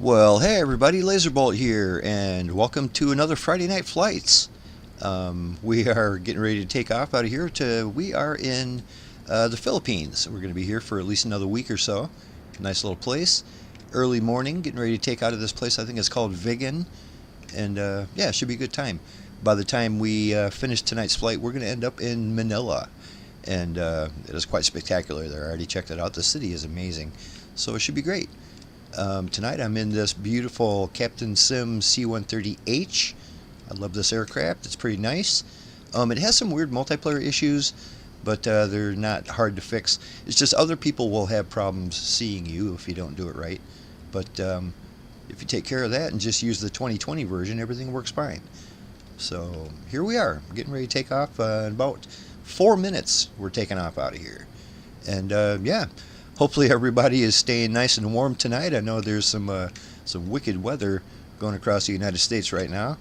Well, hey everybody, Lazerbolt here, and welcome to another Friday Night Flights. We are getting ready to take off out of here. We are in the Philippines. We're going to be here for at least another week or so. Nice little place. Early morning, getting ready to take out of this place. I think it's called Vigan, and yeah, it should be a good time. By the time we finish tonight's flight, we're going to end up in Manila, and it is quite spectacular there. I already checked it out. The city is amazing, so it should be great. Tonight I'm in this beautiful Captain Sim C-130H. I love this aircraft. It's pretty nice. It has some weird multiplayer issues, but they're not hard to fix. It's just other people will have problems seeing you if you don't do it right. But if you take care of that and just use the 2020 version, everything works fine. So here we are, getting ready to take off. In about 4 minutes, we're taking off out of here. And yeah. Hopefully everybody is staying nice and warm tonight. I know there's some wicked weather going across the United States right now,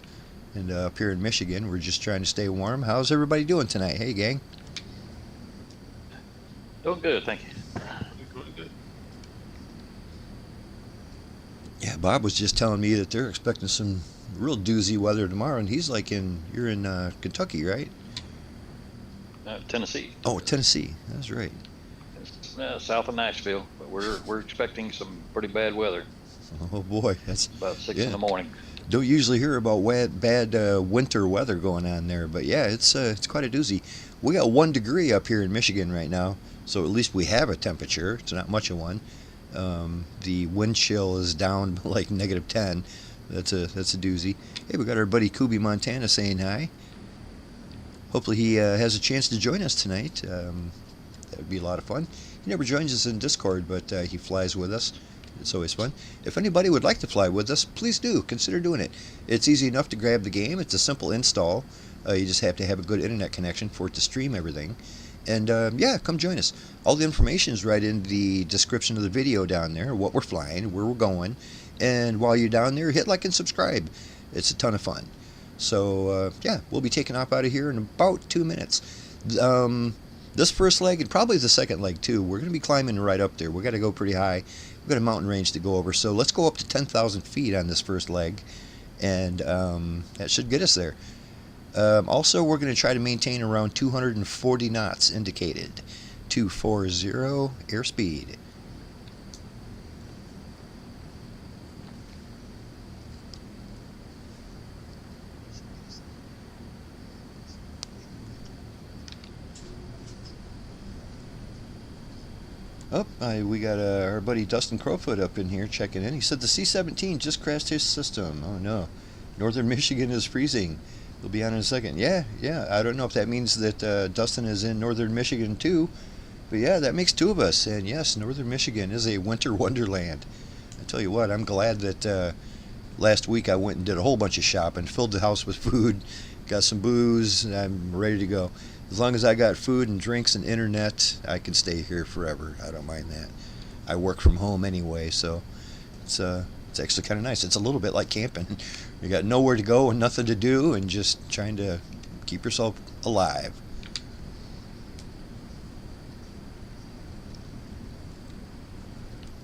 and up here in Michigan, we're just trying to stay warm. How's everybody doing tonight? Hey, gang. Doing good, thank you. Doing good. Yeah, Bob was just telling me that they're expecting some real doozy weather tomorrow, and he's like you're in Kentucky, right? Tennessee. Oh, Tennessee. That's right. It's, south of Nashville, but we're expecting some pretty bad weather. Oh boy, that's about 6 in the morning. Don't usually hear about bad winter weather going on there, but yeah, it's quite a doozy. We got 1 degree up here in Michigan right now, so at least we have a temperature. It's not much of one. The wind chill is down like -10. That's a doozy. Hey, we got our buddy Kubi Montana saying hi. Hopefully he has a chance to join us tonight. That would be a lot of fun. He never joins us in Discord, but he flies with us. It's always fun. If anybody would like to fly with us, please do. Consider doing it. It's easy enough to grab the game. It's a simple install. You just have to have a good internet connection for it to stream everything. And yeah, come join us. All the information is right in the description of the video down there, what we're flying, where we're going. And while you're down there, hit like and subscribe. It's a ton of fun. So yeah, we'll be taking off out of here in about 2 minutes. This first leg, and probably the second leg too, we're going to be climbing right up there. We've got to go pretty high. We've got a mountain range to go over. So let's go up to 10,000 feet on this first leg. And that should get us there. Also, we're going to try to maintain around 240 knots indicated. 240 airspeed. Oh, we got our buddy Dustin Crowfoot up in here checking in. He said the C-17 just crashed his system. Oh no, northern Michigan is freezing. We'll be on in a second. Yeah. I don't know if that means that Dustin is in northern Michigan too, but yeah, that makes 2 of us. And yes, northern Michigan is a winter wonderland. I tell you what, I'm glad that last week I went and did a whole bunch of shopping, filled the house with food, got some booze, and I'm ready to go. As long as I got food and drinks and internet, I can stay here forever. I don't mind that. I work from home anyway, so it's actually kind of nice. It's a little bit like camping. You got nowhere to go and nothing to do, and just trying to keep yourself alive.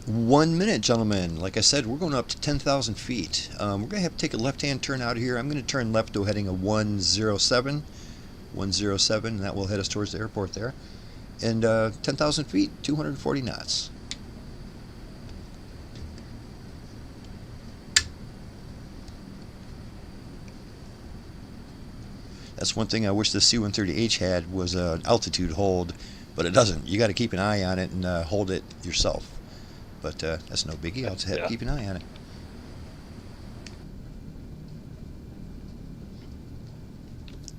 One minute, gentlemen. Like I said, we're going up to 10,000 feet. We're going to have to take a left-hand turn out of here. I'm going to turn left to heading a 107. 107, and that will head us towards the airport there. And 10,000 feet, 240 knots. That's one thing I wish the C-130H had, was an altitude hold, but it doesn't. You got to keep an eye on it and hold it yourself. But that's no biggie. I'll just have to keep an eye on it.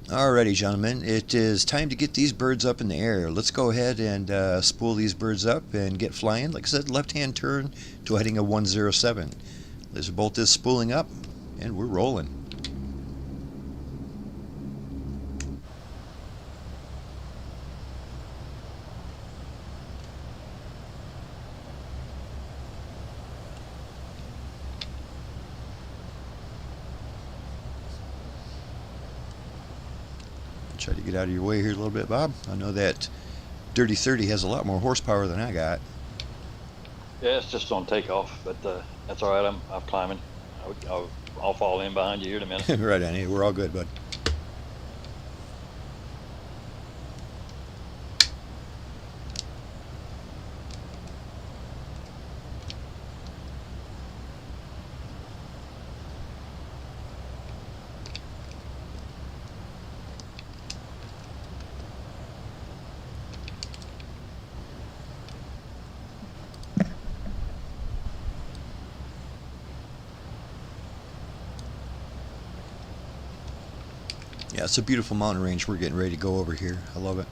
Alrighty, gentlemen, it is time to get these birds up in the air. Let's go ahead and spool these birds up and get flying. Like I said, left-hand turn to heading a 107. Lazerbolt is spooling up, and we're rolling. Try to get out of your way here a little bit, Bob. I know that Dirty 30 has a lot more horsepower than I got. Yeah, it's just on takeoff, but that's all right. I'm climbing. I'll fall in behind you here in a minute. Right on. Hey, we're all good, bud. Yeah, it's a beautiful mountain range we're getting ready to go over here. I love it.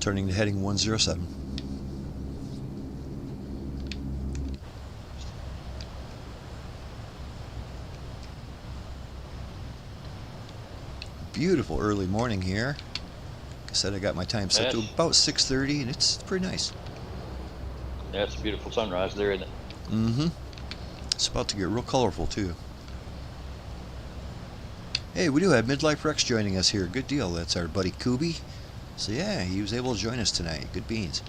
Turning to heading 107. Beautiful early morning here. Like I said, I got my time set to Yes. about 6:30, and it's pretty nice. Yeah, it's a beautiful sunrise there, isn't it? Mm-hmm. It's about to get real colorful too. Hey, we do have Midlife Rex joining us here. Good deal. That's our buddy Kubi. So yeah, he was able to join us tonight. Good beans.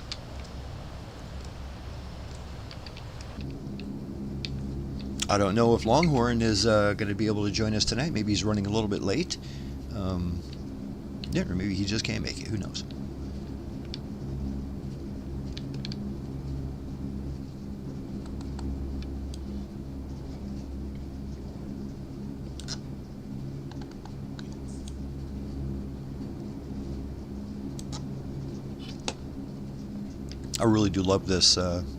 I don't know if Longhorn is going to be able to join us tonight. Maybe he's running a little bit late. Yeah, or maybe he just can't make it. Who knows? I really do love this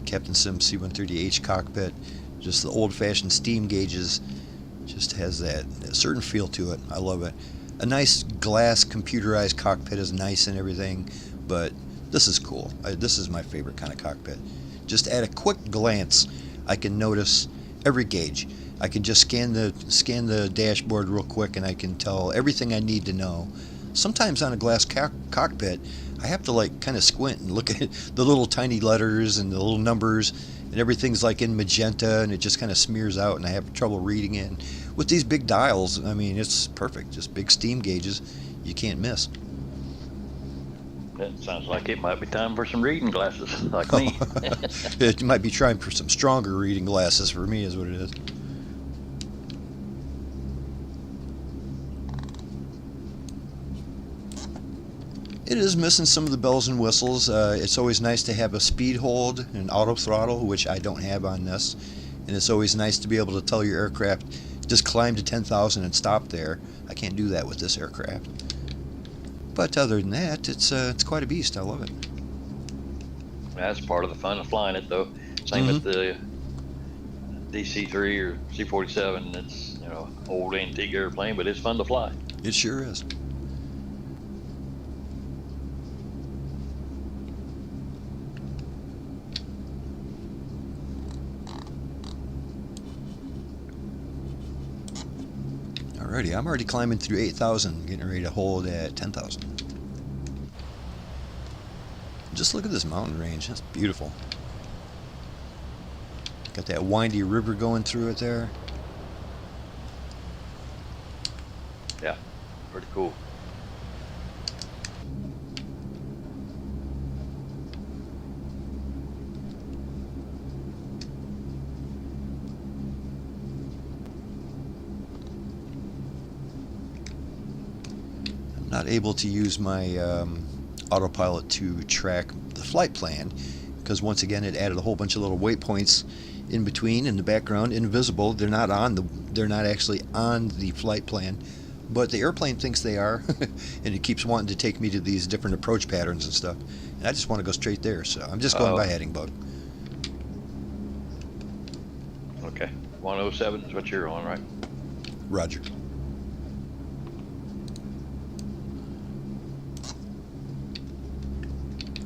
Captain Sim C-130H cockpit. Just the old-fashioned steam gauges. Just has that certain feel to it. I love it. A nice glass computerized cockpit is nice and everything, but this is cool. This is my favorite kind of cockpit. Just at a quick glance, I can notice every gauge. I can just scan the dashboard real quick, and I can tell everything I need to know. Sometimes on a glass cockpit, I have to like kind of squint and look at the little tiny letters and the little numbers, and everything's like in magenta, and it just kind of smears out, and I have trouble reading it. With these big dials, I mean, it's perfect. Just big steam gauges, you can't miss. That sounds like it might be time for some reading glasses, like me. It might be trying for some stronger reading glasses for me, is what it is. It is missing some of the bells and whistles. It's always nice to have a speed hold and auto throttle, which I don't have on this. And it's always nice to be able to tell your aircraft, just climb to 10,000 and stop there. I can't do that with this aircraft. But other than that, it's quite a beast. I love it. That's part of the fun of flying it, though. Same with the DC-3 or C-47. It's old antique airplane, but it's fun to fly. It sure is. Alrighty, I'm already climbing through 8,000, getting ready to hold at 10,000. Just look at this mountain range. That's beautiful. Got that windy river going through it there. Yeah, pretty cool. I'm not able to use my autopilot to track the flight plan because once again it added a whole bunch of little waypoints in between in the background, invisible. They're not actually on the flight plan, but the airplane thinks they are, and it keeps wanting to take me to these different approach patterns and stuff. And I just want to go straight there, so I'm just going by heading bug. Okay, 107 is what you're on, right? Roger.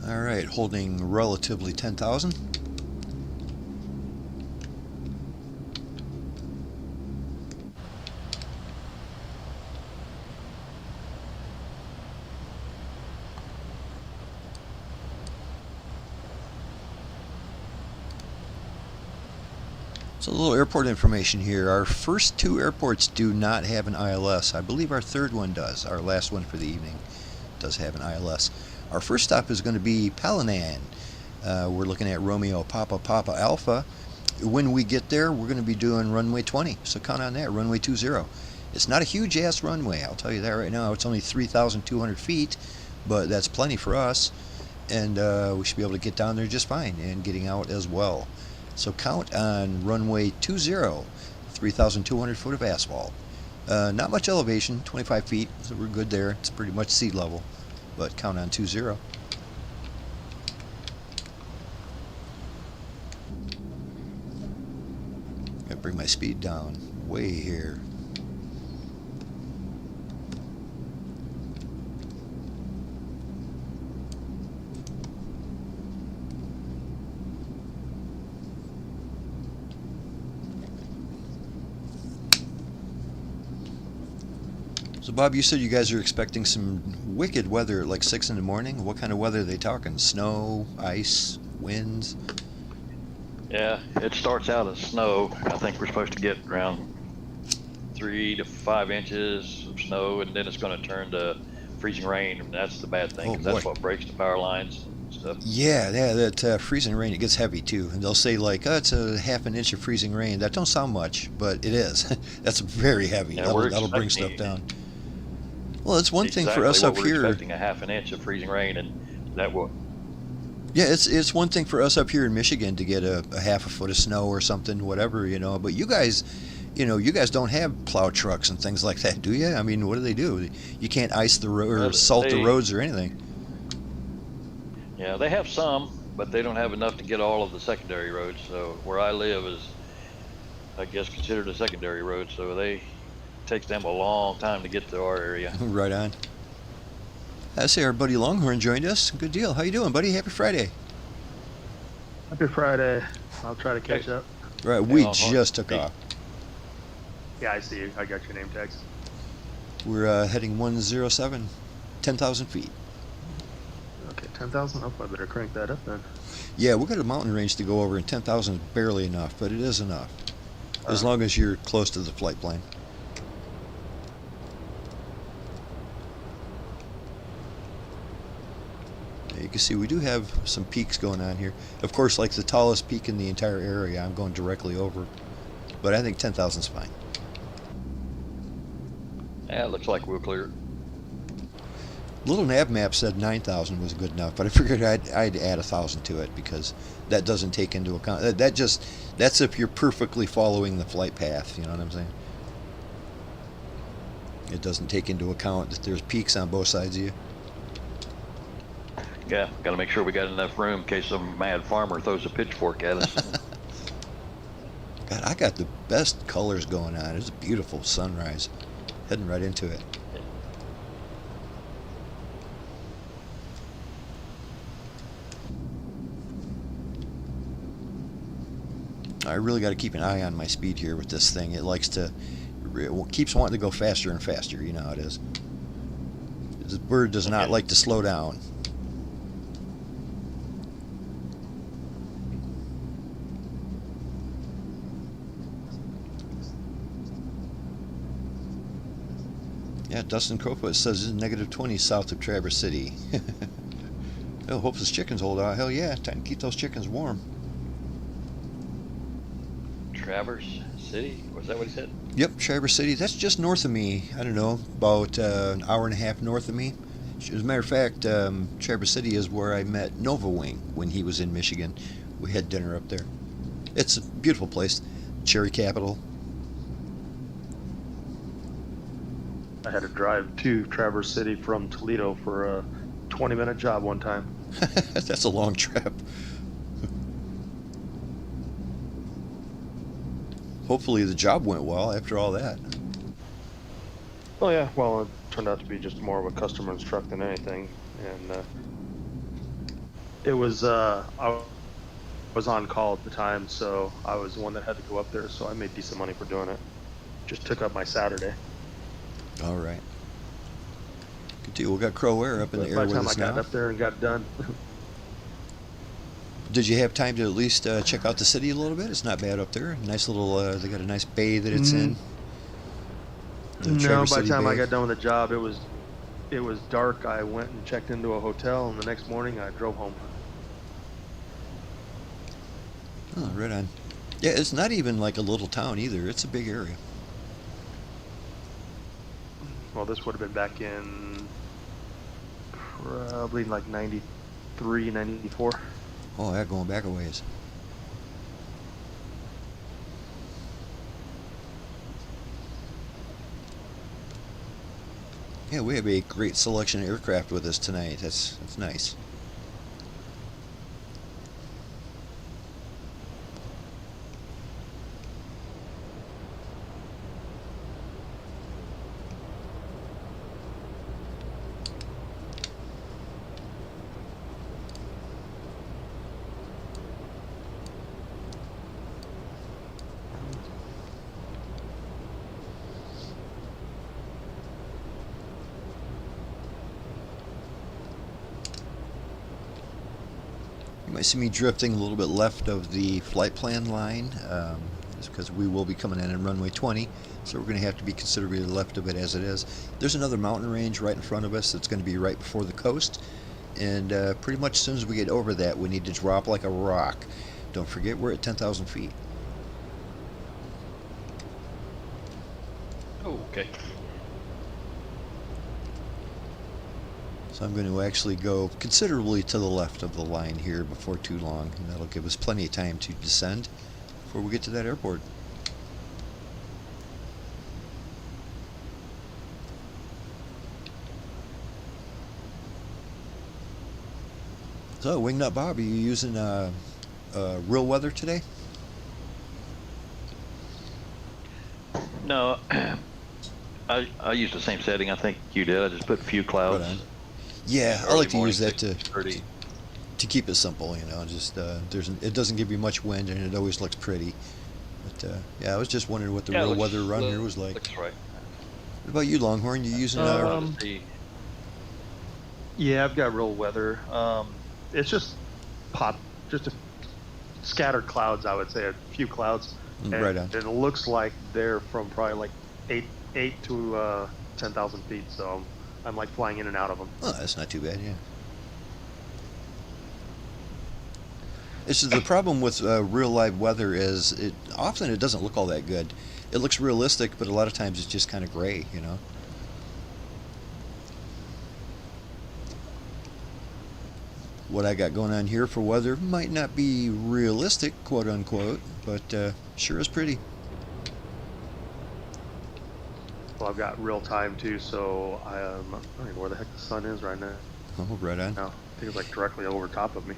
All right, holding relatively 10,000. So a little airport information here. Our first two airports do not have an ILS. I believe our third one does. Our last one for the evening does have an ILS. Our first stop is going to be Palanan. We're looking at Romeo Papa Papa Alpha. When we get there, we're going to be doing runway 20. So count on that, runway 20. It's not a huge ass runway, I'll tell you that right now. It's only 3,200 feet, but that's plenty for us. And we should be able to get down there just fine and getting out as well. So count on runway 20, 3,200 foot of asphalt. Not much elevation, 25 feet, so we're good there. It's pretty much sea level, but count on 20. Gotta bring my speed down way here. So Bob, you said you guys are expecting some wicked weather at like 6 in the morning. What kind of weather are they talking? Snow, ice, winds? Yeah, it starts out as snow. I think we're supposed to get around 3 to 5 inches of snow, and then it's going to turn to freezing rain, and that's the bad thing, 'cause that's what breaks the power lines and stuff. Yeah, that freezing rain, it gets heavy too. And they'll say like, oh, it's a half an inch of freezing rain. That don't sound much, but it is. That's very heavy. Yeah, that'll bring stuff down. Well, it's one thing for us up here. We're expecting a half an inch of freezing rain, and that will. Yeah, it's one thing for us up here in Michigan to get a half a foot of snow or something, whatever, But you guys, you guys don't have plow trucks and things like that, do you? I mean, what do? You can't ice the road or salt the roads or anything. Yeah, they have some, but they don't have enough to get all of the secondary roads. So where I live is, I guess, considered a secondary road. So takes them a long time to get to our area. Right on. I say our buddy Longhorn joined us. Good deal. How you doing, buddy? Happy Friday. Happy Friday. I'll try to catch up. Right, we just took off. Yeah, I see you. I got your name tags. We're heading 107, 10,000 feet. Okay, 10,000? Oh, I better crank that up then. Yeah, we've got a mountain range to go over, and 10,000 is barely enough, but it is enough. As long as you're close to the flight plane. You can see we do have some peaks going on here. Of course, like the tallest peak in the entire area, I'm going directly over. But I think 10,000 is fine. Yeah, it looks like we'll clear it. Little nav map said 9,000 was good enough, but I figured I'd add 1,000 to it because that doesn't take into account. That's if you're perfectly following the flight path. You know what I'm saying? It doesn't take into account that there's peaks on both sides of you. Yeah, got to make sure we got enough room in case some mad farmer throws a pitchfork at us. God, I got the best colors going on. It's a beautiful sunrise. Heading right into it. I really got to keep an eye on my speed here with this thing. It keeps wanting to go faster and faster. You know how it is. This bird does not like to slow down. Yeah, Dustin Crowfoot says it's -20 south of Traverse City. Oh, hope those chickens hold out. Hell yeah, time to keep those chickens warm. Traverse City? Was that what he said? Yep, Traverse City. That's just north of me. I don't know, about an hour and a half north of me. As a matter of fact, Traverse City is where I met Nova Wing when he was in Michigan. We had dinner up there. It's a beautiful place. Cherry capital. I had to drive to Traverse City from Toledo for a 20-minute job one time. That's a long trip. Hopefully the job went well after all that. Oh yeah, well, it turned out to be just more of a customer's truck than anything, and it was I was on call at the time, so I was the one that had to go up there, so I made decent money for doing it. Just took up my Saturday. All right. Good deal. We got Crow Air up in the air with us now. By the time I got up there and got done. Did you have time to at least check out the city a little bit? It's not bad up there. Nice little. They got a nice bay that it's in. The No, Traverse by the City time I Bay. got done with the job, it was dark. I went and checked into a hotel, and the next morning I drove home. Oh, right on. Yeah, it's not even like a little town either. It's a big area. Well, this would have been back in probably like 93, 94. Oh, yeah, going back a ways. Yeah, we have a great selection of aircraft with us tonight. That's nice. You might see me drifting a little bit left of the flight plan line, just because we will be coming in runway 20, so we're going to have to be considerably left of it as it is. There's another mountain range right in front of us that's going to be right before the coast, and pretty much as soon as we get over that, we need to drop like a rock. Don't forget, we're at 10,000 feet. Oh, okay. So I'm going to actually go considerably to the left of the line here before too long, and that'll give us plenty of time to descend before we get to that airport. So, Wingnut Bob, are you using real weather today? No, I used the same setting I think you did. I just put a few Right clouds. on. Yeah, I Early like to use morning, that to 6:30. keep it simple, you know. Just it doesn't give you much wind, and it always looks pretty. But yeah, I was just wondering what the Yeah, real looks- weather around here look- was like. Looks right. What about you, Longhorn? You using Let's see. Yeah, I've got real weather. It's just just a scattered clouds, I would say, a few clouds. And right on? it looks like they're from probably like 8 to 10,000 feet, so I'm like flying in and out of them. Oh, that's not too bad, yeah. This is the problem with real live weather is it often doesn't look all that good. It looks realistic, but a lot of times it's just kind of gray, you know. What I got going on here for weather might not be realistic, quote unquote, but sure is pretty. Well, I've got real time too, so I don't even know where the heck the sun is right now. Oh, right on. No, I think it's like directly over top of me.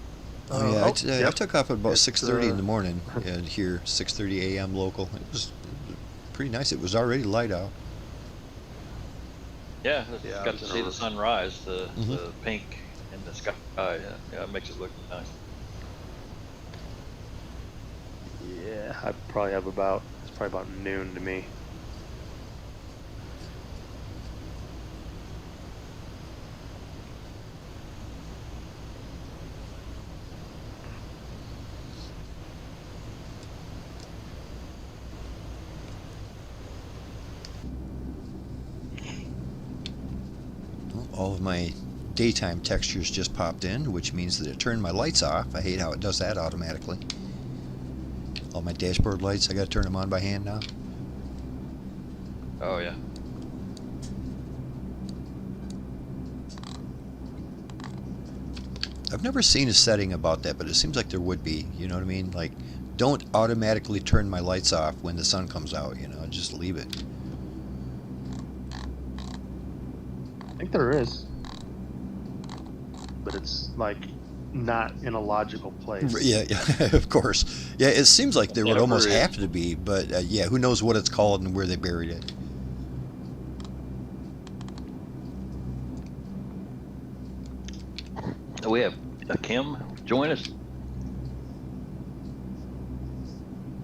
Oh yeah, I yep. took off at about It's, 6:30 in the morning here, 6:30 a.m. local. It was pretty nice. It was already light out. Yeah, Yeah, I got was to in see a- the sunrise, the Mhm. pink in the sky. Yeah, it makes it look nice. Yeah, I probably have it's probably about noon to me. Well, all of my daytime textures just popped in, which means that it turned my lights off. I hate how it does that automatically. All my dashboard lights, I gotta turn them on by hand now. Oh yeah. I've never seen a setting about that, but it seems like there would be. You know what I mean? Like, don't automatically turn my lights off when the sun comes out, you know, just leave it. I think there is, but it's like not in a logical place. Yeah, yeah, of course. Yeah, it seems like there would Whatever almost it is. have to be, but yeah, who knows what it's called and where they buried it. We have Kim join us.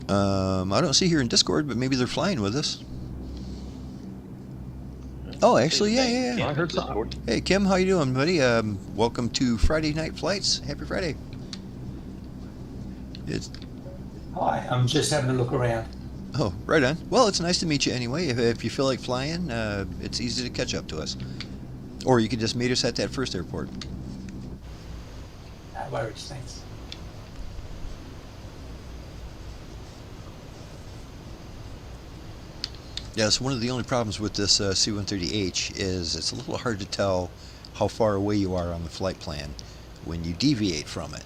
I don't see here in Discord, but maybe they're flying with us. Oh, actually, yeah. Kim I heard in something. Discord. Hey, Kim, how you doing, buddy? Welcome to Friday Night Flights. Happy Friday. It's Hi, I'm just having a look around. Oh, right on. Well, it's nice to meet you anyway. If you feel like flying, it's easy to catch up to us. Or you can just meet us at that first airport. No worries, thanks. Yes, one of the only problems with this C-130H is it's a little hard to tell how far away you are on the flight plan when you deviate from it.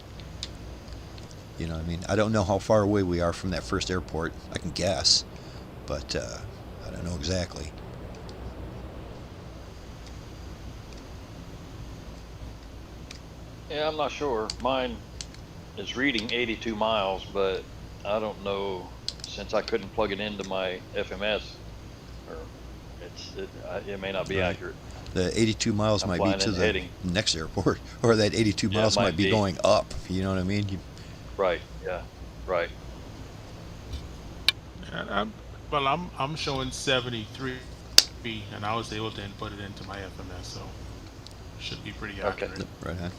You know what I mean? I don't know how far away we are from that first airport. I can guess, but I don't know exactly. Yeah, I'm not sure. Mine is reading 82 miles, but I don't know, since I couldn't plug it into my FMS, or it may not be Right. accurate. The 82 miles I'm might be flying to in the heading. next airport, or that 82 Yeah, it miles might might be be. going up. You know what I mean? Right. Yeah. Right. And I'm showing 73, and I was able to input it into my FMS, so should be pretty Okay. accurate. Right on.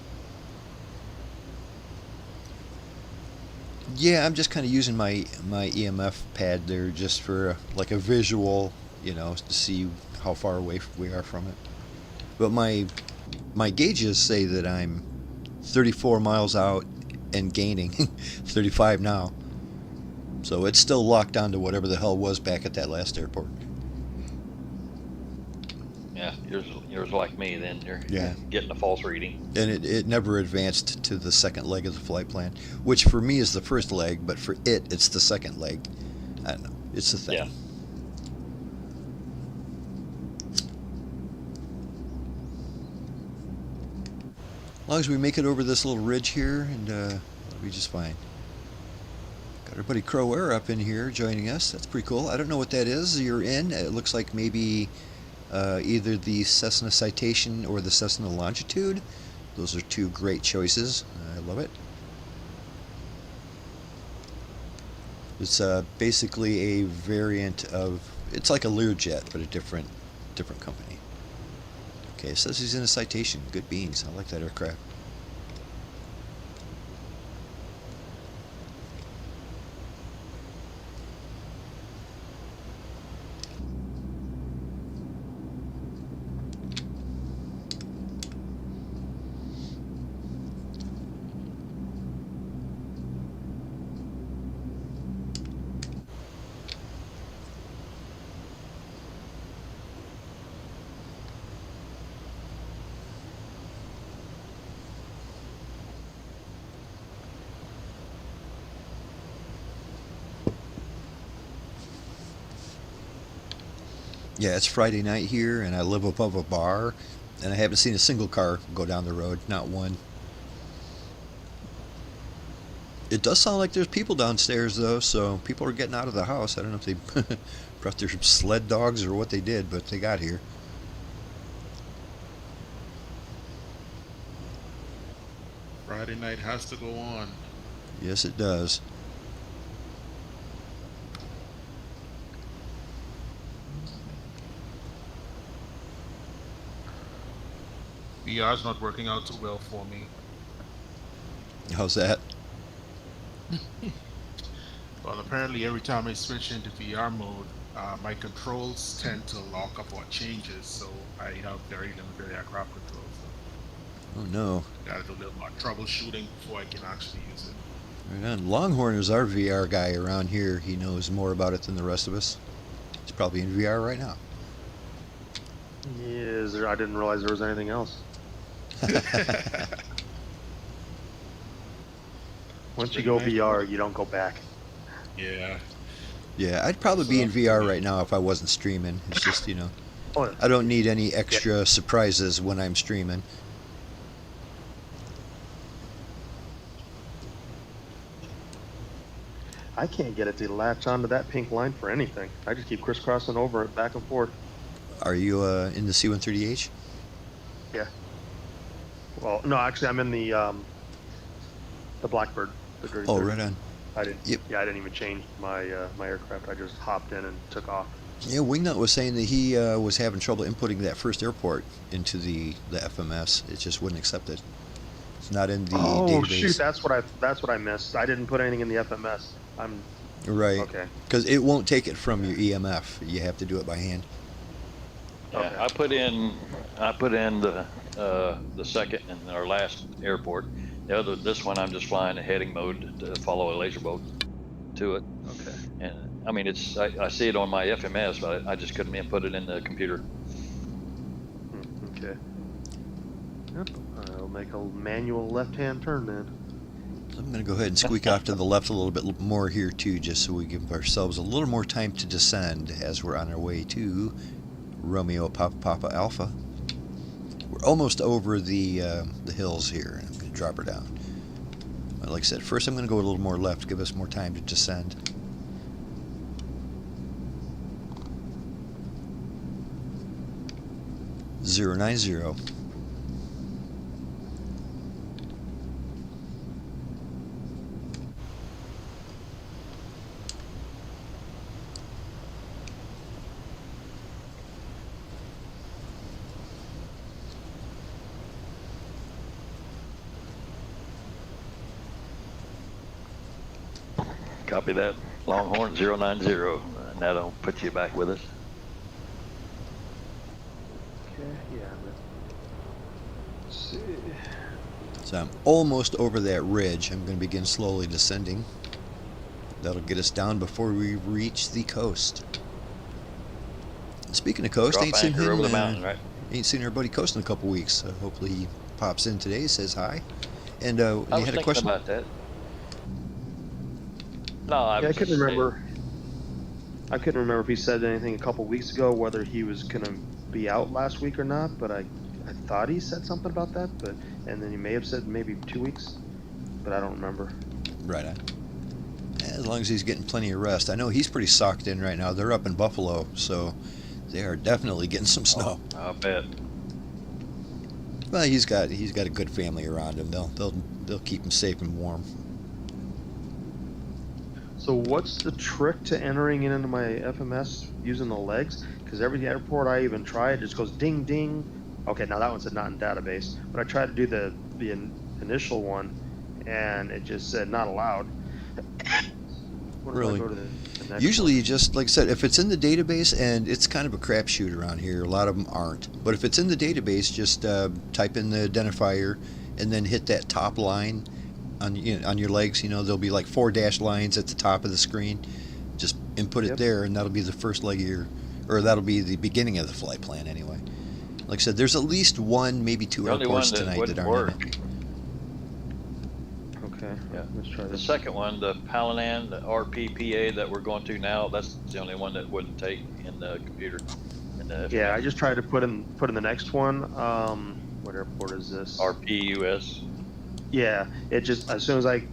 Yeah, I'm just kind of using my EMF pad there just for like a visual, to see how far away we are from it. But my gauges say that I'm 34 miles out and gaining 35 now. So it's still locked down to whatever the hell was back at that last airport. Yeah. Yours like me. Then you're getting a false reading. And it never advanced to the second leg of the flight plan, which for me is the first leg, but for it's the second leg. I don't know. It's the thing. Yeah. As long as we make it over this little ridge here, and it'll be just fine. Got our buddy Crow Air up in here joining us. That's pretty cool. I don't know what that is you're in. It looks like maybe either the Cessna Citation or the Cessna Longitude. Those are two great choices. I love it. It's basically a variant of, it's like a Learjet, but a different company. Okay, it says he's in a Citation. Good beans. I like that aircraft. Yeah, it's Friday night here, and I live above a bar, and I haven't seen a single car go down the road, not one. It does sound like there's people downstairs, though, so people are getting out of the house. I don't know if they brought their sled dogs or what they did, but they got here. Friday night has to go on. Yes, it does. VR's not working out too well for me. How's that? Well, apparently every time I switch into VR mode, my controls tend to lock up or changes, so I have very limited aircraft control. So Oh, no. gotta do a little more troubleshooting before I can actually use it. Right on. Longhorn is our VR guy around here. He knows more about it than the rest of us. He's probably in VR right now. I didn't realize there was anything else. Once you go VR, you don't go back. Yeah. Yeah, I'd probably be in VR right now if I wasn't streaming. It's just, Oh, I don't need any extra surprises when I'm streaming. I can't get it to latch onto that pink line for anything. I just keep crisscrossing over it back and forth. Are you in the C-130H? Yeah. Well, no, actually, I'm in the Blackbird. The dirty Oh, bird. right on. I didn't. Yep. Yeah, I didn't even change my my aircraft. I just hopped in and took off. Yeah, Wingnut was saying that he was having trouble inputting that first airport into the FMS. It just wouldn't accept it. It's not in the Oh database. shoot, that's what I missed. I didn't put anything in the FMS. I'm Right. okay. Because it won't take it from your EMF. You have to do it by hand. Yeah, Okay. I put in the second and our last airport. This one I'm just flying a heading mode to follow a Lazerbolt to it. Okay. And I mean, I see it on my FMS, but I just couldn't put it in the computer. Okay. Yep. I'll make a manual left-hand turn then. I'm going to go ahead and squeak off to the left a little bit more here too, just so we give ourselves a little more time to descend as we're on our way to Romeo Papa Alpha. We're almost over the hills here. I'm going to drop her down. But like I said, first I'm going to go a little more left, give us more time to descend. (090). Copy that. Longhorn 090, and that'll put you back with us. Okay. Yeah. Let's see. So I'm almost over that ridge. I'm going to begin slowly descending. That'll get us down before we reach the coast. Speaking of coast, Drop ain't seen anchor him. over the mountain, right? Ain't seen our buddy Coast in a couple weeks. Hopefully he pops in today, says hi. And I you was had a thinking question? about that. No, I Yeah, I was couldn't just saying- remember. I couldn't remember if he said anything a couple weeks ago, whether he was gonna be out last week or not. But I thought he said something about that. But and then he may have said maybe 2 weeks, but I don't remember. Right on. As long as he's getting plenty of rest. I know he's pretty socked in right now. They're up in Buffalo, so they are definitely getting some snow. I bet. Well, he's got a good family around him. They'll keep him safe and warm. So what's the trick to entering it into my FMS using the legs? Because every airport I even try, it just goes ding ding. Okay, now that one said not in database, but I tried to do the initial one, and it just said not allowed. What if I Really? go to the next Usually, one? you just, like I said, if it's in the database, and it's kind of a crapshoot around here, a lot of them aren't. But if it's in the database, just type in the identifier and then hit that top line on your legs. There'll be like 4 dashed lines at the top of the screen. Just input it Yep. there, and that'll be the first leg of or that'll be the beginning of the flight plan anyway. Like I said, there's at least 1, maybe 2 The only one airports that tonight wouldn't that aren't in work. it. Okay, Yeah. let's try The this. second one, the Palanan, the RPPA that we're going to now, that's the only one that wouldn't take in the computer. Yeah, I just tried to put in the next one. What airport is this? RPUS. Yeah, it just as soon as I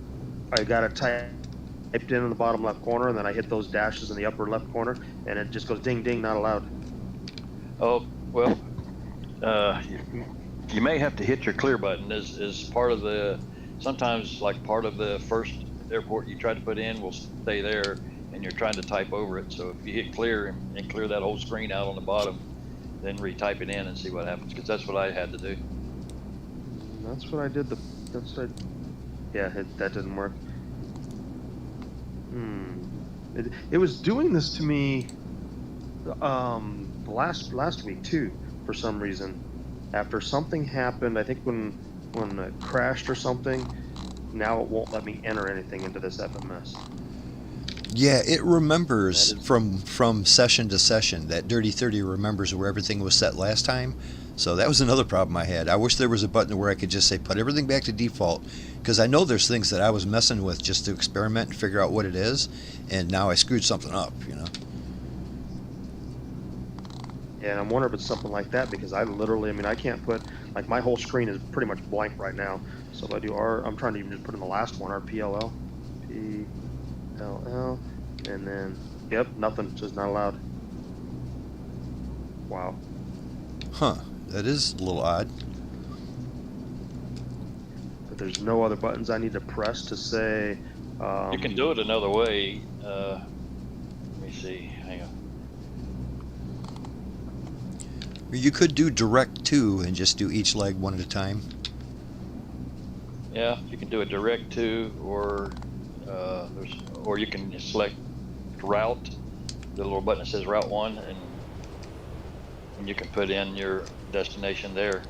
got it typed in the bottom left corner, and then I hit those dashes in the upper left corner, and it just goes ding ding, not allowed. Oh, well, you may have to hit your clear button as part of the, sometimes like part of the first airport you try to put in will stay there and you're trying to type over it. So if you hit clear and clear that whole screen out on the bottom, then retype it in and see what happens, because that's what I had to do. That's what I did. Yeah, that didn't work. It was doing this to me last week too, for some reason. After something happened, I think when it crashed or something, now it won't let me enter anything into this FMS. Yeah, it remembers That is- from session to session. That Dirty 30 remembers where everything was set last time. So that was another problem I had. I wish there was a button where I could just say put everything back to default, because I know there's things that I was messing with just to experiment and figure out what it is, and now I screwed something up. Yeah, and I'm wondering if it's something like that, because I can't put, like, my whole screen is pretty much blank right now. So if I do I'm trying to even just put in the last one, RPLL, PLL, and then, yep, nothing, just not allowed. Wow. Huh, that is a little odd. But there's no other buttons I need to press to say, You can do it another way. Let me see, hang on. Or you could do direct to and just do each leg one at a time. Yeah, you can do a direct to, or you can select route, the little button that says route 1, and you can put in your destination there.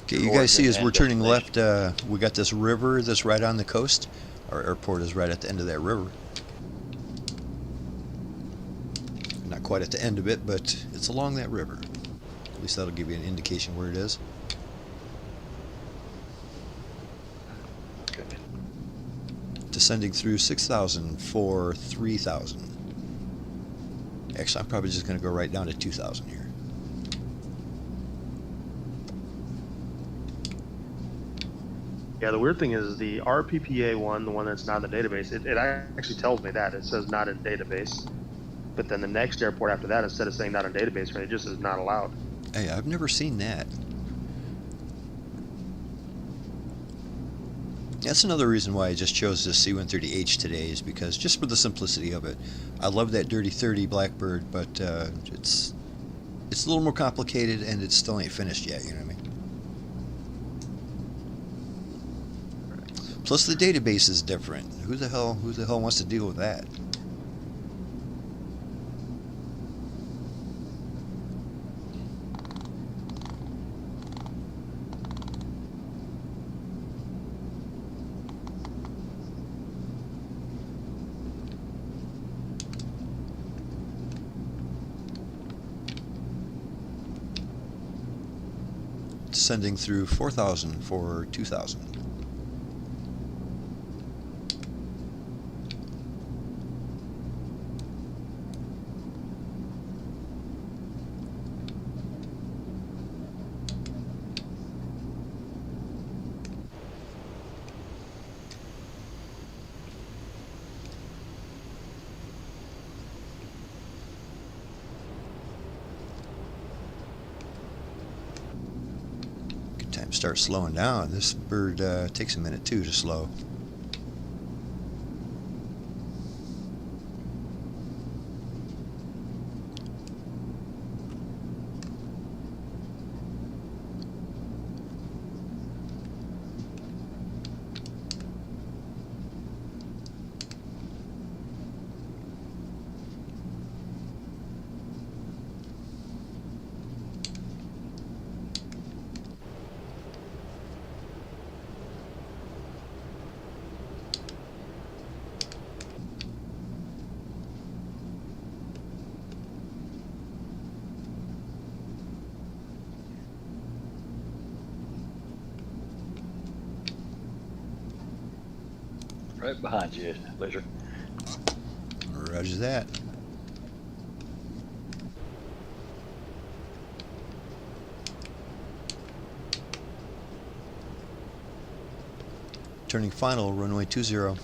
Okay, Your you guys see origin as and we're turning left, destination. we got this river that's right on the coast. Our airport is right at the end of that river. Not quite at the end of it, but it's along that river. At least that'll give you an indication where it is. Okay. Descending through 6,000 for 3,000. Actually, I'm probably just going to go right down to 2,000 here. Yeah, the weird thing is the RPPA one, the one that's not in the database, it actually tells me that. It says not in database. But then the next airport after that, instead of saying not in database, it just says not allowed. Hey, I've never seen that. That's another reason why I just chose this C-130H today, is because just for the simplicity of it. I love that Dirty 30 Blackbird, but it's a little more complicated, and it still ain't finished yet, you know what I mean? Plus the database is different. Who the hell wants to deal with that? Descending through 4,000 for 2,000. Time to start slowing down. This bird takes a minute too to slow. Right behind you, Laser. Roger that. Turning final, runway 20.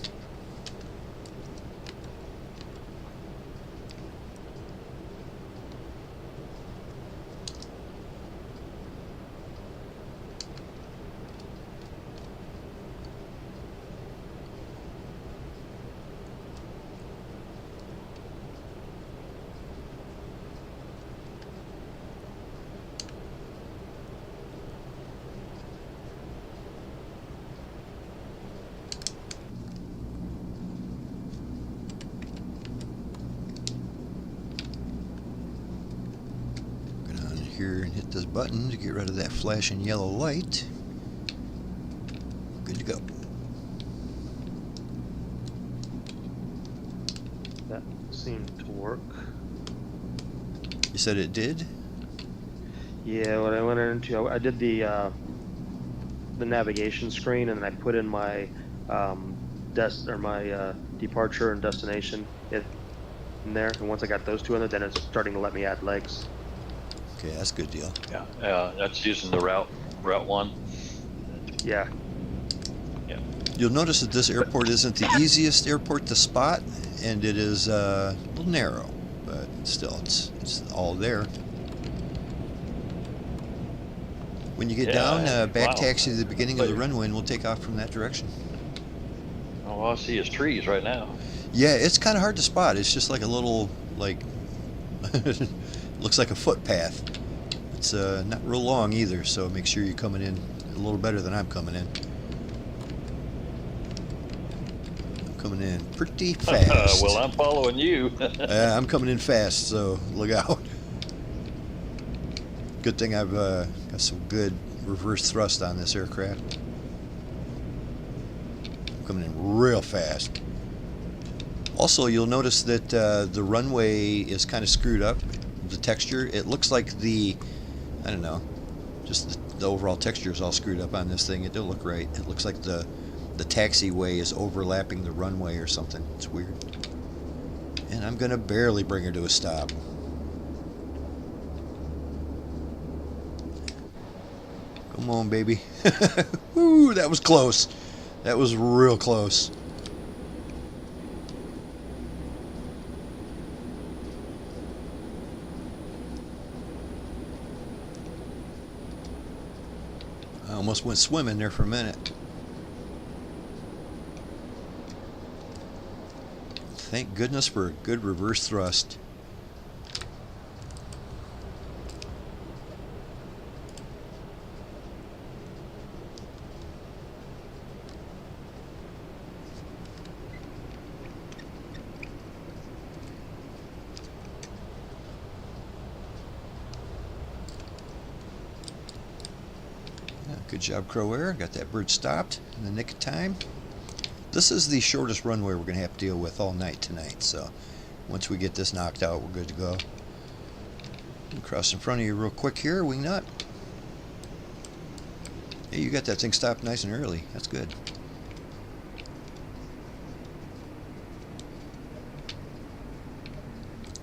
Here and hit this button to get rid of that flashing yellow light. Good to go. That seemed to work. You said it did? Yeah, what I went into, I did the navigation screen, and then I put in my my departure and destination in there. And once I got those two in there, then it's starting to let me add legs. Okay, that's a good deal. Yeah, that's using the route 1. Yeah. Yeah. You'll notice that this airport isn't the easiest airport to spot, and it is a little narrow, but still, it's all there. When you get down, back wow. taxi to the beginning of the runway, and we'll take off from that direction. All I see is trees right now. Yeah, it's kind of hard to spot. It's just like a little, like, looks like a footpath. It's not real long either, so make sure you're coming in a little better than I'm coming in. I'm coming in pretty fast. Well, I'm following you. I'm coming in fast, so look out. Good thing I've got some good reverse thrust on this aircraft. I'm coming in real fast. Also, you'll notice that the runway is kind of screwed up. The texture, it looks like the, I don't know, just the overall texture is all screwed up on this thing. It don't look right. It looks like the taxiway is overlapping the runway or something. It's weird. And I'm gonna barely bring her to a stop. Come on, baby. Woo, that was close. That was real close. I almost went swimming there for a minute. Thank goodness for a good reverse thrust. Good job, Crow Air. Got that bird stopped in the nick of time. This is the shortest runway we're going to have to deal with all night tonight, so once we get this knocked out, we're good to go. Cross in front of you real quick here, wingnut. Hey, you got that thing stopped nice and early. That's good.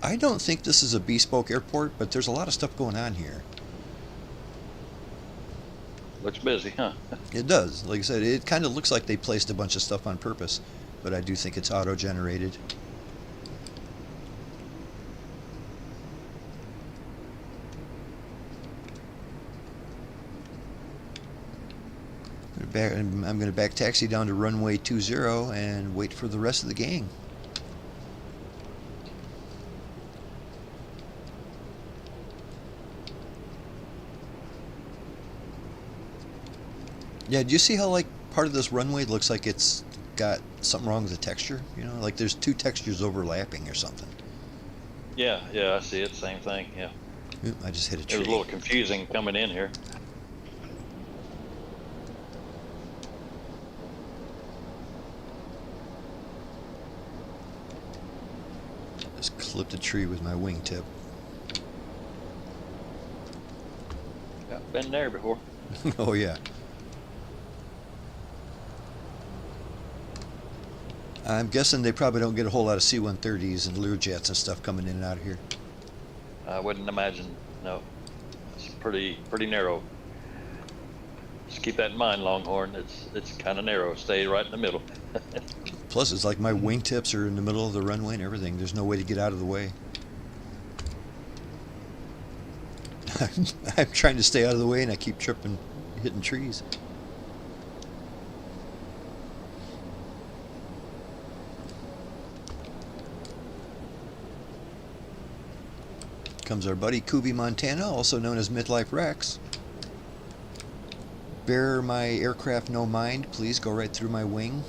I don't think this is a bespoke airport, but there's a lot of stuff going on here. Looks busy, huh? It does. Like I said, it kind of looks like they placed a bunch of stuff on purpose, but I do think it's auto-generated. I'm going to back taxi down to runway 20 and wait for the rest of the gang. Yeah, do you see how like part of this runway looks like it's got something wrong with the texture? You know, like there's two textures overlapping or something. Yeah, I see it. Same thing. Yeah. Oop, I just hit a tree. It was a little confusing coming in here. Just clipped a tree with my wingtip. Yeah, been there before. Oh yeah. I'm guessing they probably don't get a whole lot of C-130s and Learjets and stuff coming in and out of here. I wouldn't imagine. No, it's pretty narrow. Just keep that in mind, Longhorn. It's kind of narrow. Stay right in the middle. Plus, it's like my wingtips are in the middle of the runway and everything. There's no way to get out of the way. I'm trying to stay out of the way and I keep tripping, hitting trees. Comes our buddy Kubi Montana, also known as Midlife Rex. Bear my aircraft no mind, please go right through my wing.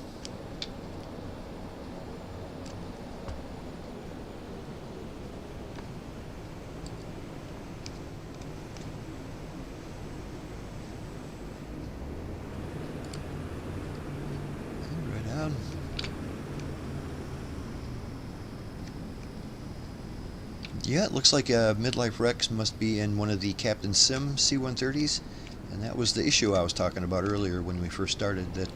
Right on. Yeah, it looks like Midlife Rex must be in one of the Captain Sim C-130s, and that was the issue I was talking about earlier when we first started, that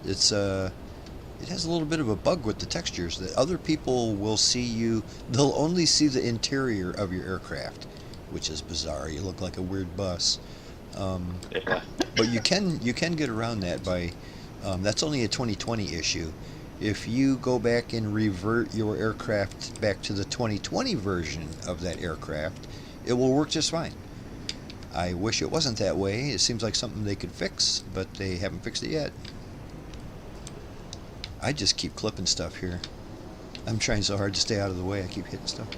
it's it has a little bit of a bug with the textures, that other people will see you, they'll only see the interior of your aircraft, which is bizarre. You look like a weird bus. Yeah. But you can get around that by, that's only a 2020 issue. If you go back and revert your aircraft back to the 2020 version of that aircraft, it will work just fine. I wish it wasn't that way. It seems like something they could fix, but they haven't fixed it yet. I just keep clipping stuff here. I'm trying so hard to stay out of the way, I keep hitting stuff.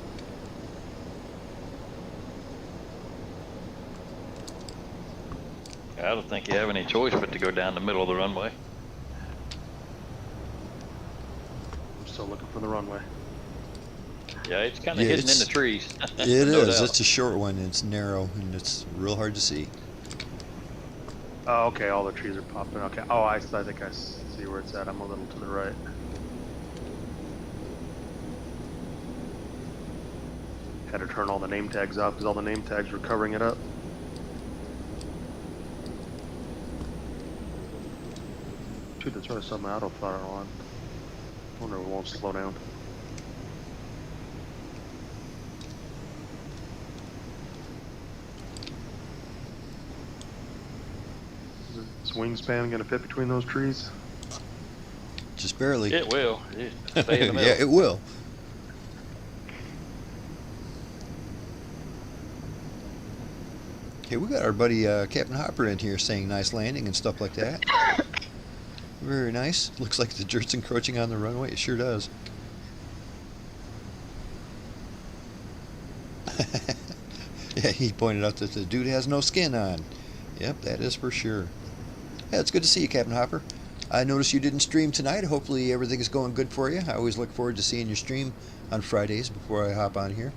I don't think you have any choice but to go down the middle of the runway. I'm still looking for the runway. Yeah, it's kind of Yeah, hidden in it's- the trees. It No is. doubt. It's a short one. It's narrow and it's real hard to see. Oh, okay, all the trees are popping. Okay. Oh, I think I see where it's at. I'm a little to the right. Had to turn all the name tags off because all the name tags were covering it up. Dude, that's running some auto throttle on. Wonder if it won't slow down. Is this wingspan gonna fit between those trees? Just barely. It will. Stay in the middle. Yeah, it will. Okay, we got our buddy Captain Hopper in here saying nice landing and stuff like that. Very nice. Looks like the dirt's encroaching on the runway. It sure does. Yeah, he pointed out that the dude has no skin on. Yep, that is for sure. Yeah, it's good to see you, Captain Hopper. I noticed you didn't stream tonight. Hopefully everything is going good for you. I always look forward to seeing your stream on Fridays before I hop on here.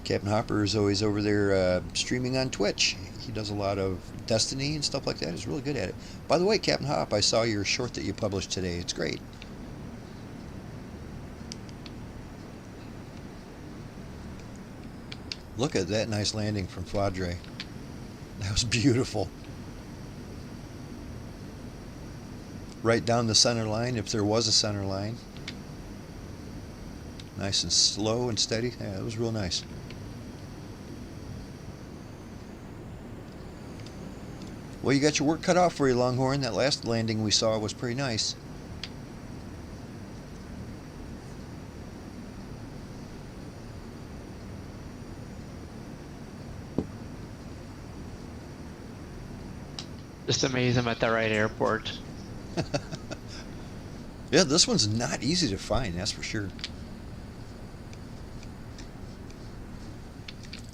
Captain Hopper is always over there streaming on Twitch. He does a lot of Destiny and stuff like that. He's really good at it. By the way, Captain Hop, I saw your short that you published today. It's great. Look at that nice landing from Fladre. That was beautiful. Right down the center line, if there was a center line. Nice and slow and steady. Yeah, it was real nice. Well, you got your work cut out for you, Longhorn. That last landing we saw was pretty nice. Just amazed I'm at the right airport. Yeah, this one's not easy to find, that's for sure.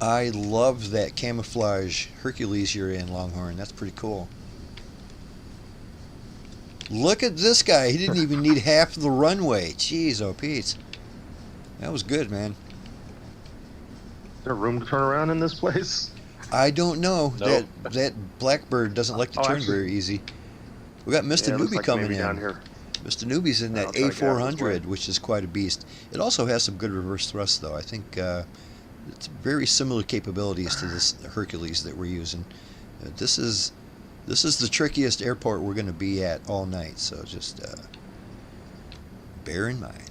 I love that camouflage Hercules you're in, Longhorn. That's pretty cool. Look at this guy. He didn't even need half the runway. Jeez, oh Pete. That was good, man. Is there room to turn around in this place? I don't know. Nope. That blackbird doesn't like to Oh, turn actually- very easy. We got Mr. Yeah, it looks Newbie like coming maybe in. down here. Mr. Newbie's in that I'll try to get out this way. A400, which is quite a beast. It also has some good reverse thrust, though. I think it's very similar capabilities to this Hercules that we're using. This is the trickiest airport we're going to be at all night, so just bear in mind.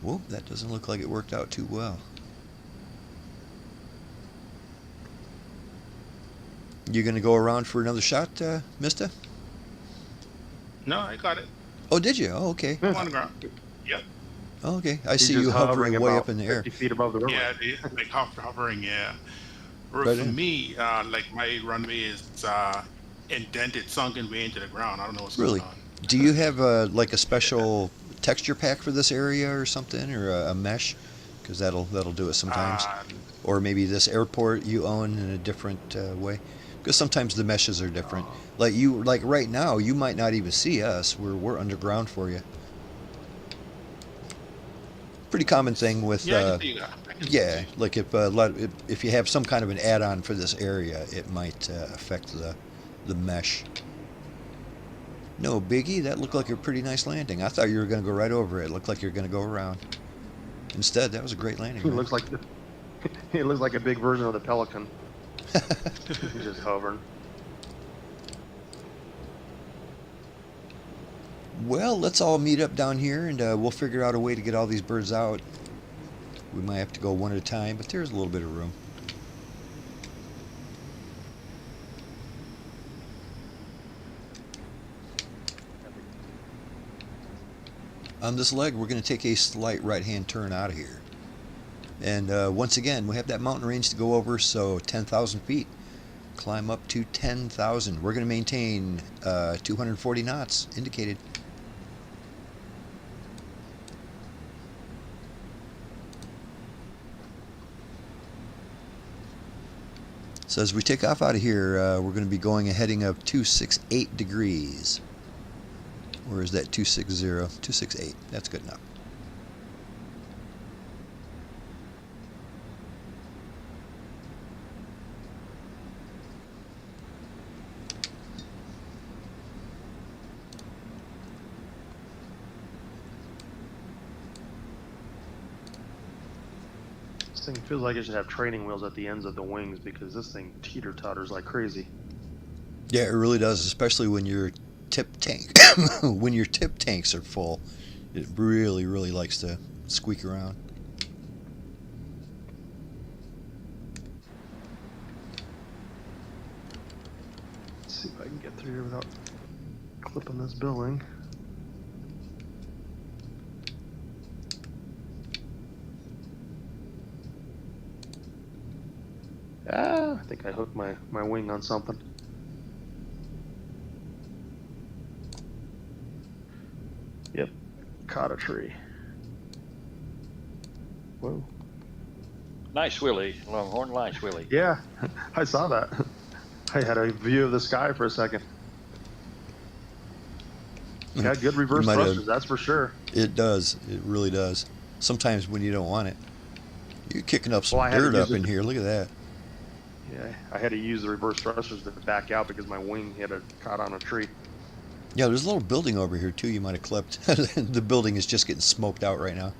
Whoop, that doesn't look like it worked out too well. You gonna go around for another shot, Mista? No, I got it. Oh, did you? Oh, okay. I'm on the ground. Yep. Oh, okay. I He's see just you hovering way about up in the air. 50 feet above the runway. Yeah, like hovering. Yeah. Or Right for in. me, like my runway is indented, sunken way into the ground. I don't know what's Really? going on. Do you have like a special texture pack for this area or something, or a mesh? Because that'll do it sometimes. Or maybe this airport you own in a different way. Because sometimes the meshes are different. Like right now, you might not even see us. We're underground for you. Pretty common thing with Yeah, I can see that. I can yeah, see. like if you have some kind of an add-on for this area, it might affect the mesh. No biggie. That looked like a pretty nice landing. I thought you were going to go right over it. It looked like you were going to go around. Instead, that was a great landing. He man. looks like he looks like a big version of the Pelican. He's just hovering. Well, let's all meet up down here, and we'll figure out a way to get all these birds out. We might have to go one at a time, but there's a little bit of room. On this leg, we're going to take a slight right-hand turn out of here. And once again, we have that mountain range to go over, so 10,000 feet. climb up to 10,000. We're going to maintain 240 knots indicated. So as we take off out of here, we're going to be going a heading of 268 degrees. Or is that 260? 268. That's good enough. This thing feels like it should have training wheels at the ends of the wings because this thing teeter-totters like crazy. Yeah, it really does, especially when your tip tank when your tip tanks are full. It really likes to squeak around. Let's see if I can get through here without clipping this building. Ah, I think I hooked my wing on something. Yep, caught a tree. Whoa. Nice Willie, Longhorn, nice Willie. Yeah, I saw that. I had a view of the sky for a second. Got good reverse might have- thrusters, that's for sure. It does. It really does. Sometimes when you don't want it. You're kicking up some Well, I had to dirt use up it- in here. Look at that. Yeah, I had to use the reverse thrusters to back out because my wing had caught on a tree. Yeah, there's a little building over here too you might have clipped. The building is just getting smoked out right now.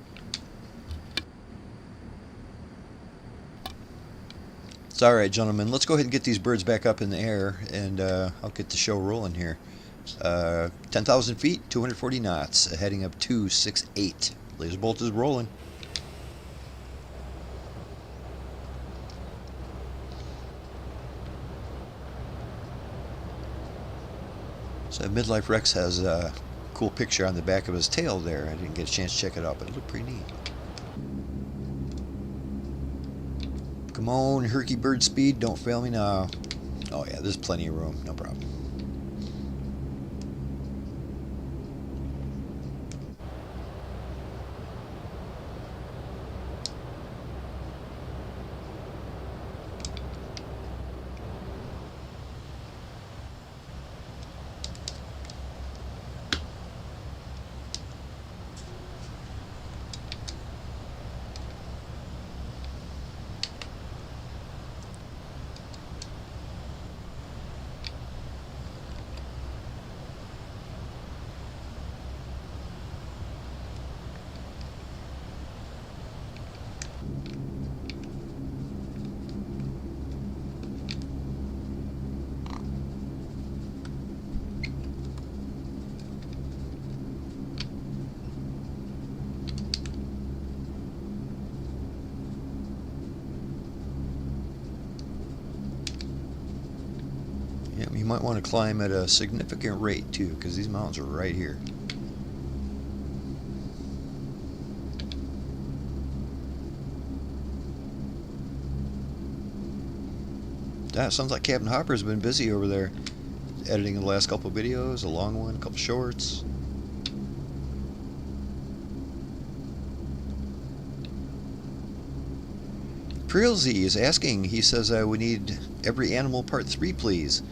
It's alright, gentlemen. Let's go ahead and get these birds back up in the air, and I'll get the show rolling here. 10,000 feet, 240 knots, heading up 268. Lazerbolt is rolling. So Midlife Rex has a cool picture on the back of his tail there. I didn't get a chance to check it out, but it looked pretty neat. Come on, Herky Bird speed, don't fail me now. Oh yeah, there's plenty of room, no problem. Yeah, you might want to climb at a significant rate too, because these mountains are right here. That sounds like Captain Hopper's been busy over there, editing the last couple of videos, a long one, a couple shorts. Prilzy is asking, he says, we need Every Animal Part 3, please.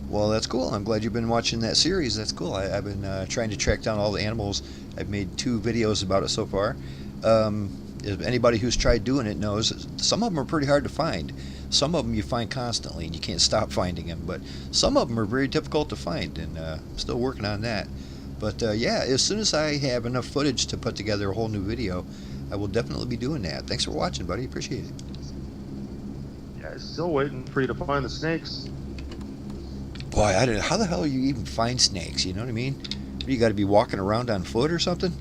Well, that's cool. I'm glad you've been watching that series. That's cool. I've been trying to track down all the animals. I've made 2 videos about it so far. If anybody who's tried doing it knows, some of them are pretty hard to find. Some of them you find constantly and you can't stop finding them, but some of them are very difficult to find, and I'm still working on that. But yeah, as soon as I have enough footage to put together a whole new video, I will definitely be doing that. Thanks for watching, buddy. Appreciate it. Yeah, still waiting for you to find the snakes. Boy, I don't know. How the hell you even find snakes? You know what I mean? You got to be walking around on foot or something?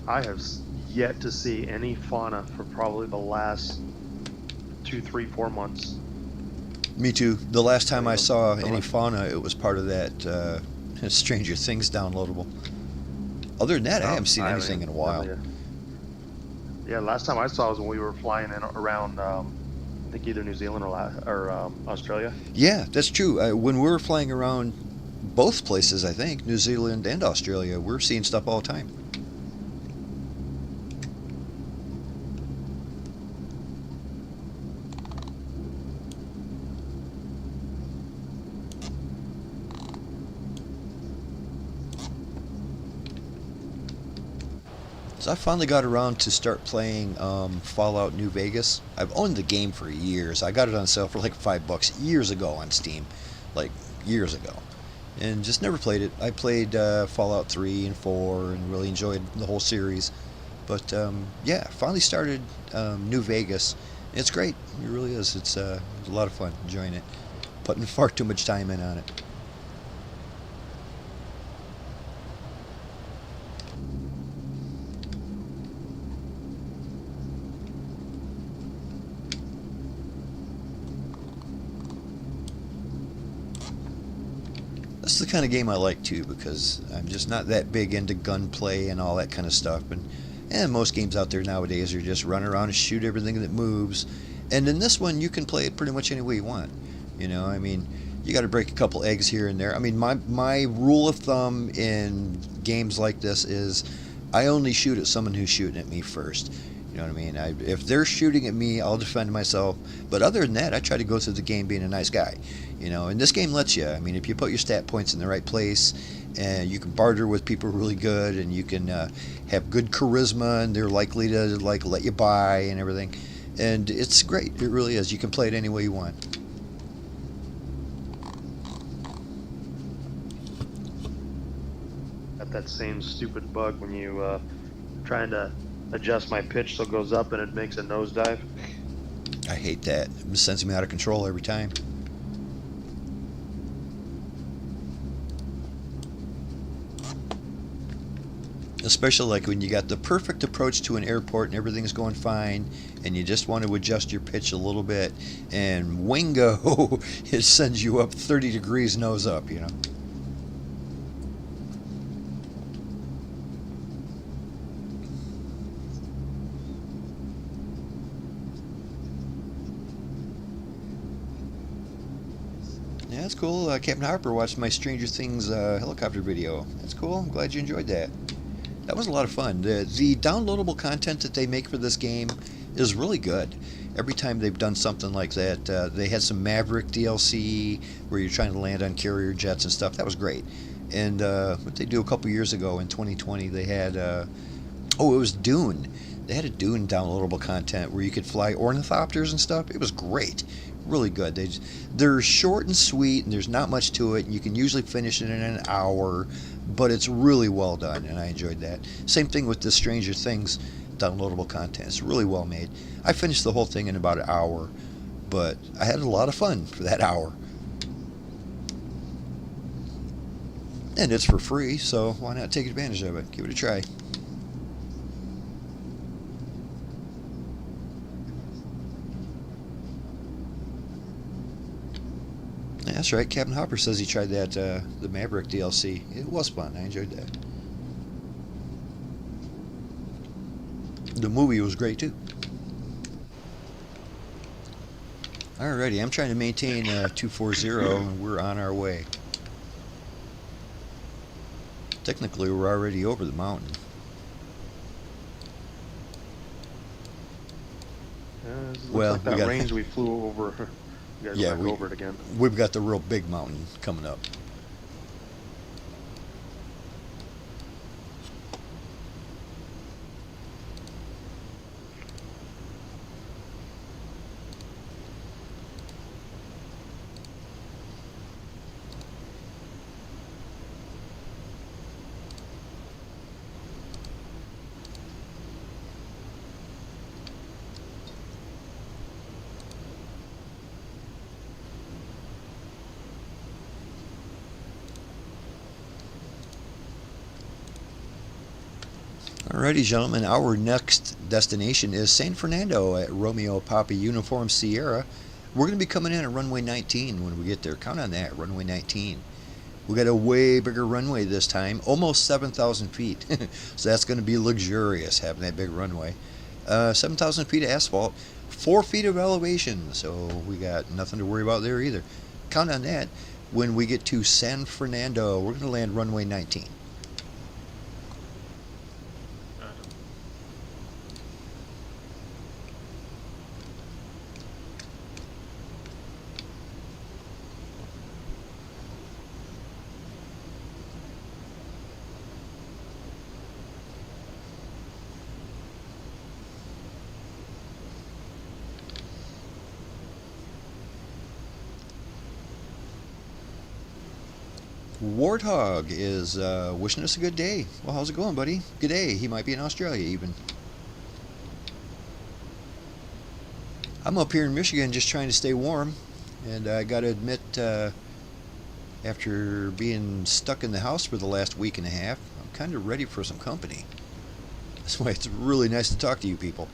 I have yet to see any fauna for probably the last 2, 3, 4 months. Me too. The last time I saw any fauna, it was part of that Stranger Things downloadable. Other than that, I No, haven't seen I anything in a haven't while. done it. Yeah, last time I saw was when we were flying in around, I think either New Zealand or Australia. Yeah, that's true. When we were flying around both places, I think, New Zealand and Australia, we're seeing stuff all the time. So I finally got around to start playing Fallout New Vegas. I've owned the game for years. I got it on sale for like $5 years ago on Steam, like years ago, and just never played it. I played Fallout 3 and 4 and really enjoyed the whole series. But yeah, finally started New Vegas. It's great. It really is. It's a lot of fun enjoying it. Putting far too much time in on it. This is the kind of game I like too, because I'm just not that big into gunplay and all that kind of stuff. And most games out there nowadays are just run around and shoot everything that moves. And in this one, you can play it pretty much any way you want. You know, I mean, you got to break a couple eggs here and there. I mean, my rule of thumb in games like this is I only shoot at someone who's shooting at me first. You know what I mean? If they're shooting at me, I'll defend myself. But other than that, I try to go through the game being a nice guy. You know, and this game lets you. I mean, if you put your stat points in the right place, and you can barter with people really good, and you can have good charisma, and they're likely to like let you buy and everything. And it's great. It really is. You can play it any way you want. Got that same stupid bug when you trying to adjust my pitch so it goes up and it makes a nosedive. I hate that. It sends me out of control every time. Especially like when you got the perfect approach to an airport and everything's going fine, and you just want to adjust your pitch a little bit, and wingo, it sends you up 30 degrees nose up, you know. Yeah, that's cool. Captain Harper watched my Stranger Things helicopter video. That's cool. I'm glad you enjoyed that. That was a lot of fun. The downloadable content that they make for this game is really good. Every time they've done something like that, they had some Maverick DLC where you're trying to land on carrier jets and stuff. That was great. And what they do a couple years ago in 2020, they had, it was Dune. They had a Dune downloadable content where you could fly ornithopters and stuff. It was great. Really good. They're short and sweet, and there's not much to it. You can usually finish it in an hour, but it's really well done, and I enjoyed that. Same thing with the Stranger Things downloadable content. It's really well made. I finished the whole thing in about an hour, but I had a lot of fun for that hour. And it's for free, so why not take advantage of it? Give it a try. That's right. Captain Hopper says he tried that the Maverick DLC. It was fun. I enjoyed that. The movie was great too. Alrighty, I'm trying to maintain 240, and we're on our way. Technically, we're already over the mountain. This looks Well, like we that got- range we flew over. You guys Yeah, back over it again. We've got the real big mountain coming up. Alrighty, gentlemen, our next destination is San Fernando at Romeo Papa Uniform Sierra. We're going to be coming in at runway 19 when we get there. Count on that, runway 19. We got a way bigger runway this time, almost 7,000 feet. So that's going to be luxurious having that big runway. 7,000 feet of asphalt, 4 feet of elevation, so we got nothing to worry about there either. Count on that. When we get to San Fernando, we're going to land runway 19. Warthog is wishing us a good day. Well, how's it going, buddy? Good day. He might be in Australia even. I'm up here in Michigan just trying to stay warm. And I got to admit, after being stuck in the house for the last week and a half, I'm kind of ready for some company. That's why it's really nice to talk to you people.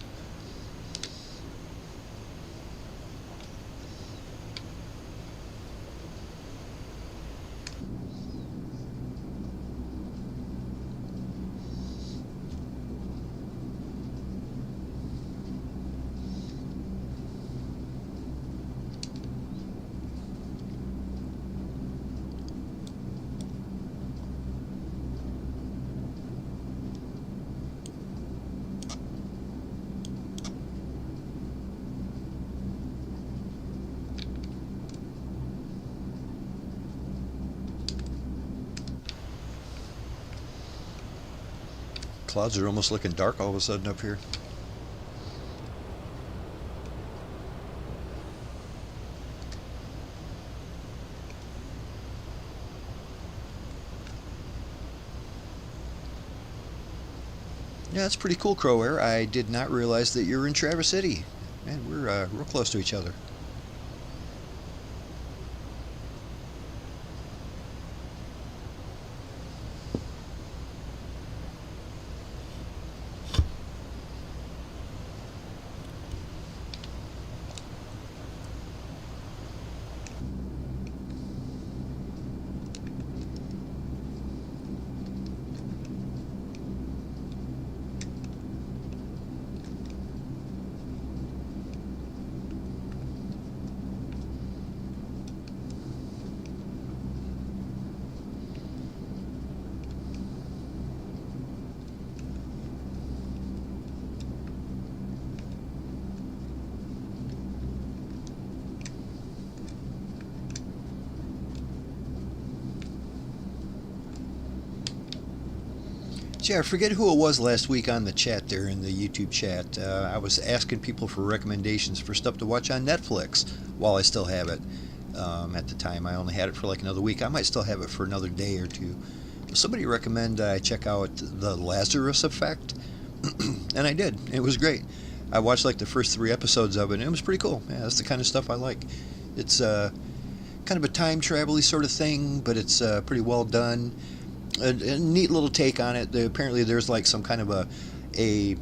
Clouds are almost looking dark all of a sudden up here. Yeah, that's pretty cool, Crow Air. I did not realize that you're in Traverse City. Man, we're real close to each other. Yeah, I forget who it was last week on the chat there in the YouTube chat. I was asking people for recommendations for stuff to watch on Netflix while I still have it. At the time, I only had it for like another week. I might still have it for another day or two. But somebody recommended I check out The Lazarus Effect, and I did. It was great. I watched like the first 3 episodes of it, and it was pretty cool. Yeah, that's the kind of stuff I like. It's kind of a time travel-y sort of thing, but it's pretty well done. A neat little take on it. Apparently there's like some kind of a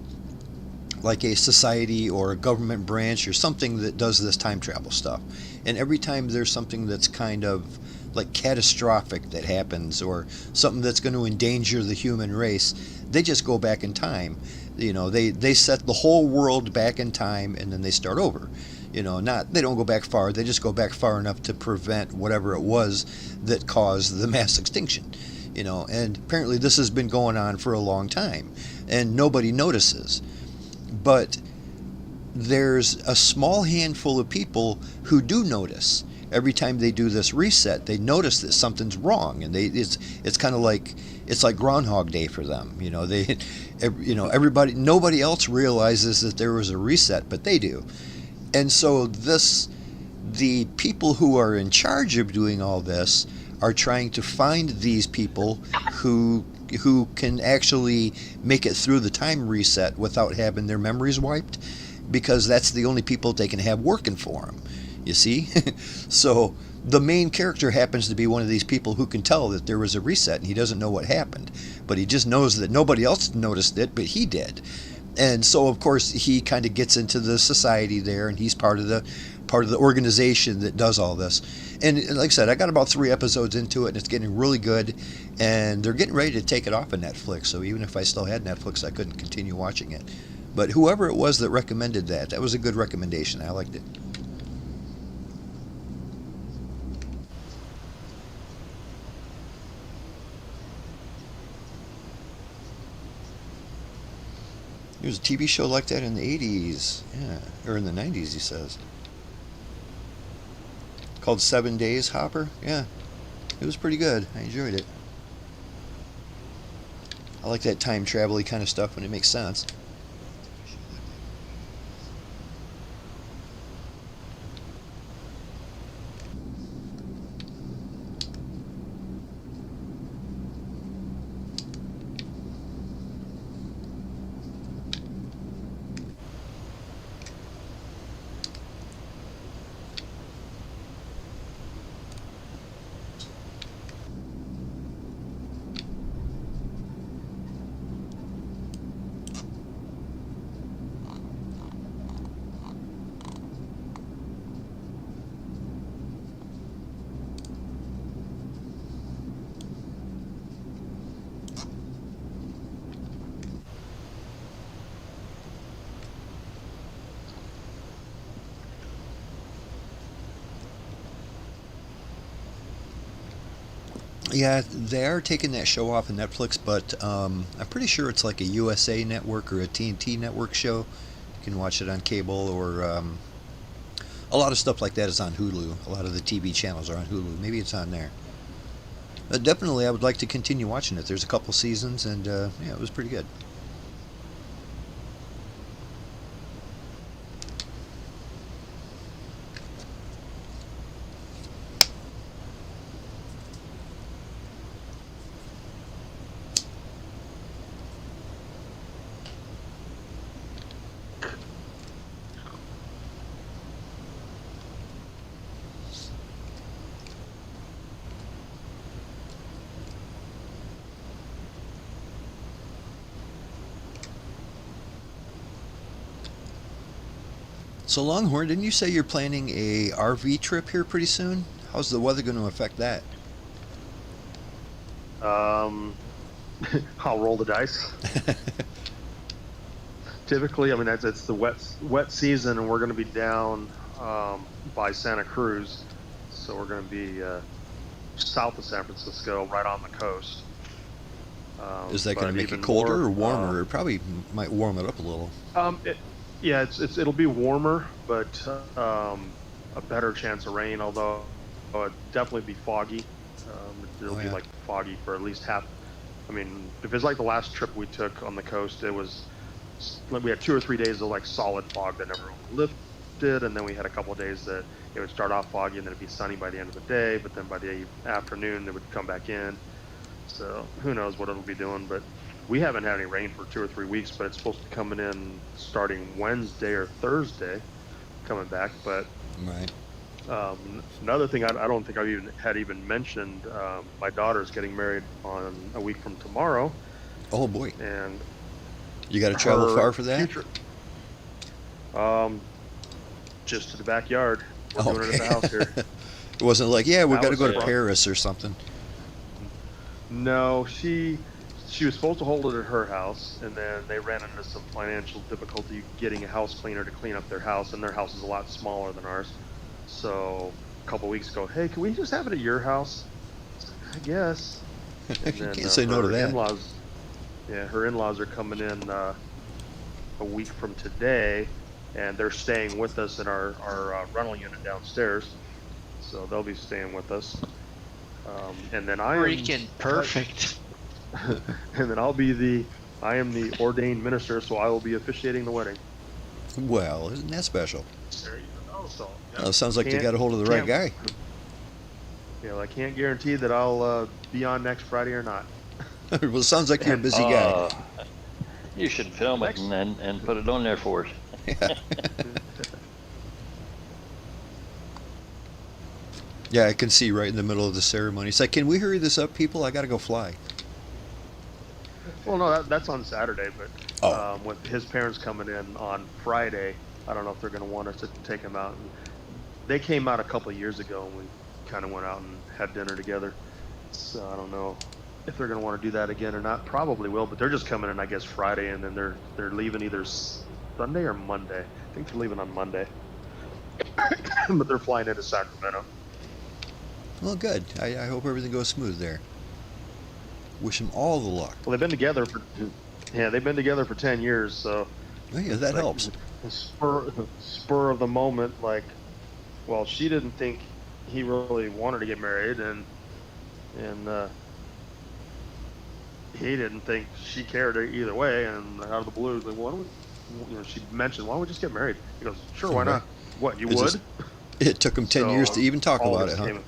society or a government branch or something that does this time travel stuff, and every time there's something that's kind of like catastrophic that happens or something that's going to endanger the human race, they just go back in time. You know, they set the whole world back in time and then they start over. You know, they don't go back far, they just go back far enough to prevent whatever it was that caused the mass extinction. You know, and apparently this has been going on for a long time and nobody notices. But there's a small handful of people who do notice. Every time they do this reset, they notice that something's wrong, and it's kind of like it's like Groundhog Day for them. You know, nobody else realizes that there was a reset, but they do. And so the people who are in charge of doing all this are trying to find these people who can actually make it through the time reset without having their memories wiped, because that's the only people they can have working for them, you see. So the main character happens to be one of these people who can tell that there was a reset, and he doesn't know what happened, but he just knows that nobody else noticed it, but he did. And so of course he kind of gets into the society there, and he's part of the organization that does all this. And like I said, I got about 3 episodes into it, and it's getting really good, and they're getting ready to take it off of Netflix. So even if I still had Netflix, I couldn't continue watching it. But whoever it was that recommended that was a good recommendation. I liked it. There was a TV show like that in the 80s, yeah, or in the 90s, he says. Called 7 Days, Hopper, yeah. It was pretty good. I enjoyed it. I like that time travel-y kind of stuff when it makes sense. Yeah, they are taking that show off of Netflix, but I'm pretty sure it's like a USA Network or a TNT Network show. You can watch it on cable, or a lot of stuff like that is on Hulu. A lot of the TV channels are on Hulu. Maybe it's on there. Definitely, I would like to continue watching it. There's a couple seasons, and yeah, it was pretty good. So Longhorn, didn't you say you're planning a RV trip here pretty soon? How's the weather going to affect that? I'll roll the dice. Typically, I mean, it's the wet season, and we're going to be down by Santa Cruz, so we're going to be south of San Francisco, right on the coast. Is that going to make it colder or warmer? It probably might warm it up a little. Yeah, it'll be warmer, but a better chance of rain. Although it'll definitely be foggy. It'll be like foggy for at least half. I mean, if it's like the last trip we took on the coast, it was we had 2 or 3 days of like solid fog that never lifted, and then we had a couple of days that it would start off foggy and then it'd be sunny by the end of the day, but then by the afternoon it would come back in. So who knows what it'll be doing, but we haven't had any rain for 2 or 3 weeks, but it's supposed to be coming in starting Wednesday or Thursday, coming back. But right. Another thing I don't think I had even mentioned, my daughter's getting married on a week from tomorrow. Oh boy! And you got to travel far for that? Future, just to the backyard. We're doing it at the house here. It wasn't like, yeah, we got to go to Paris or something. No, she was supposed to hold it at her house, and then they ran into some financial difficulty getting a house cleaner to clean up their house, and their house is a lot smaller than ours. So a couple weeks ago, hey, can we just have it at your house? I guess. And then, can't say no to that. Her in-laws are coming in a week from today, and they're staying with us in our rental unit downstairs. So they'll be staying with us. And then Freaking perfect. And then I am the ordained minister, so I will be officiating the wedding. Well, isn't that special? There you go. So, sounds like you got a hold of the right guy. Yeah, well, I can't guarantee that I'll be on next Friday or not. Well, it sounds like you're a busy guy. You should film it and put it on there for us. Yeah. Yeah, I can see right in the middle of the ceremony. It's like, can we hurry this up, people? I got to go fly. Well, no, that's on Saturday, but Oh. with his parents coming in on Friday. I don't know if they're going to want us to take him out. And they came out a couple of years ago, and we kind of went out and had dinner together. So I don't know if they're going to want to do that again or not. Probably will, but they're just coming in, I guess, Friday, and then they're leaving either Sunday or Monday. I think they're leaving on Monday, but they're flying into Sacramento. Well, good. I hope everything goes smooth there. Wish them all the luck. Well, they've been together for 10 years, so Oh, yeah, that like, helps. spur of the moment, like, well, she didn't think he really wanted to get married, and he didn't think she cared either way. And out of the blue, like, why don't we, she mentioned, why don't we just get married? He goes, sure, why not? What, you would? It took them 10 years to even talk about it, huh?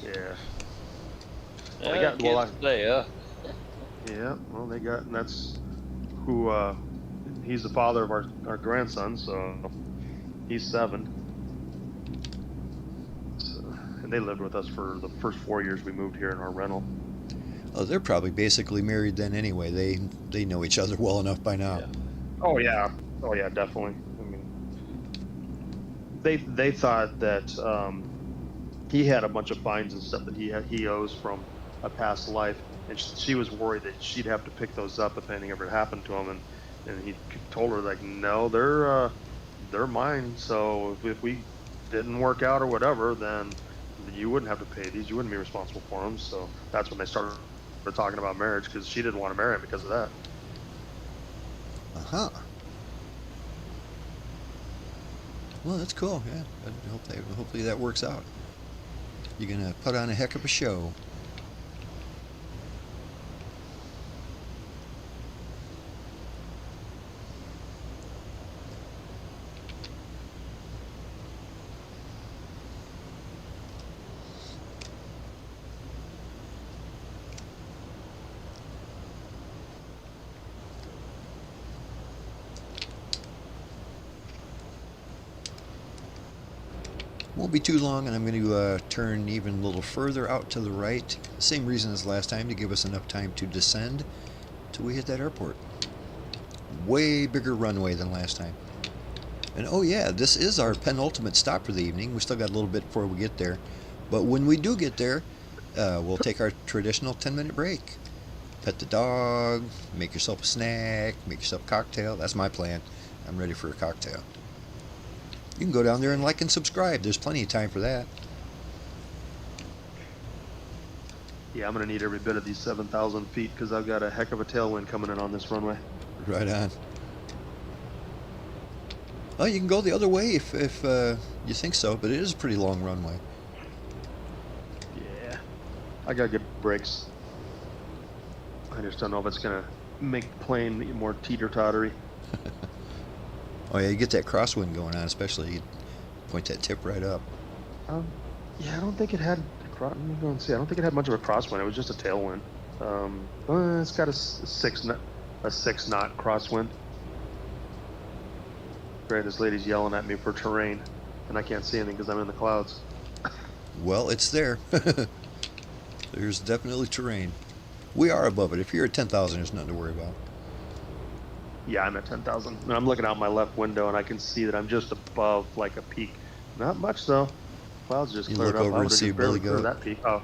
Yeah. Yeah, They got- kids well, today, huh? Yeah, well, they got, and that's who, he's the father of our grandson, so he's 7. So, and they lived with us for the first 4 years we moved here in our rental. Oh, they're probably basically married then anyway. They know each other well enough by now. Yeah. Oh yeah, definitely. I mean, they thought that he had a bunch of fines and stuff that he owes from a past life, and she was worried that she'd have to pick those up if anything ever happened to him, and he told her, like, no, they're mine. So if we didn't work out or whatever, then you wouldn't have to pay these. You wouldn't be responsible for them. So that's when they started talking about marriage, because she didn't want to marry him because of that. Uh-huh. Well, that's cool, yeah. Hopefully that works out. You're going to put on a heck of a show. Won't be too long, and I'm going to turn even a little further out to the right. Same reason as last time, to give us enough time to descend till we hit that airport. Way bigger runway than last time. And oh yeah, this is our penultimate stop for the evening. We still got a little bit before we get there. But when we do get there, we'll take our traditional 10-minute break. Pet the dog, make yourself a snack, make yourself a cocktail. That's my plan. I'm ready for a cocktail. You can go down there and like and subscribe. There's plenty of time for that. Yeah, I'm going to need every bit of these 7,000 feet, because I've got a heck of a tailwind coming in on this runway. Right on. Oh, you can go the other way if you think so, but it is a pretty long runway. Yeah. I got good brakes. I just don't know if it's going to make the plane more teeter-tottery. Oh yeah, you get that crosswind going on, especially you point that tip right up. Yeah, I don't think it had. Let me go and see. I don't think it had much of a crosswind. It was just a tailwind. It's got a 6 knot crosswind. Great, this lady's yelling at me for terrain, and I can't see anything because I'm in the clouds. Well, it's there. There's definitely terrain. We are above it. If you're at 10,000, there's nothing to worry about. Yeah, I'm at 10,000. And I'm looking out my left window, and I can see that I'm just above, like, a peak. Not much, though. Clouds just You cleared look up. over I and would've see just barely Billy Goat. cleared that peak. Oh.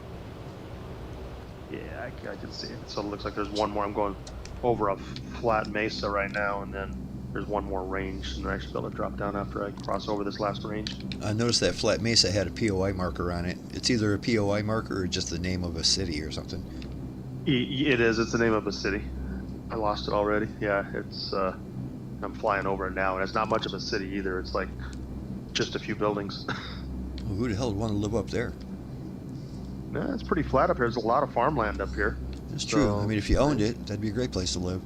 Yeah, I can see it. So it looks like there's one more. I'm going over a flat mesa right now, and then there's one more range, and I actually be able to drop down after I cross over this last range. I noticed that flat mesa had a POI marker on it. It's either a POI marker or just the name of a city or something. It is. It's the name of a city. I lost it already. Yeah, it's. I'm flying over it now, and it's not much of a city either. It's like just a few buildings. Well, who the hell would want to live up there? Nah, it's pretty flat up here. There's a lot of farmland up here. It's true. I mean, if you owned it, that'd be a great place to live.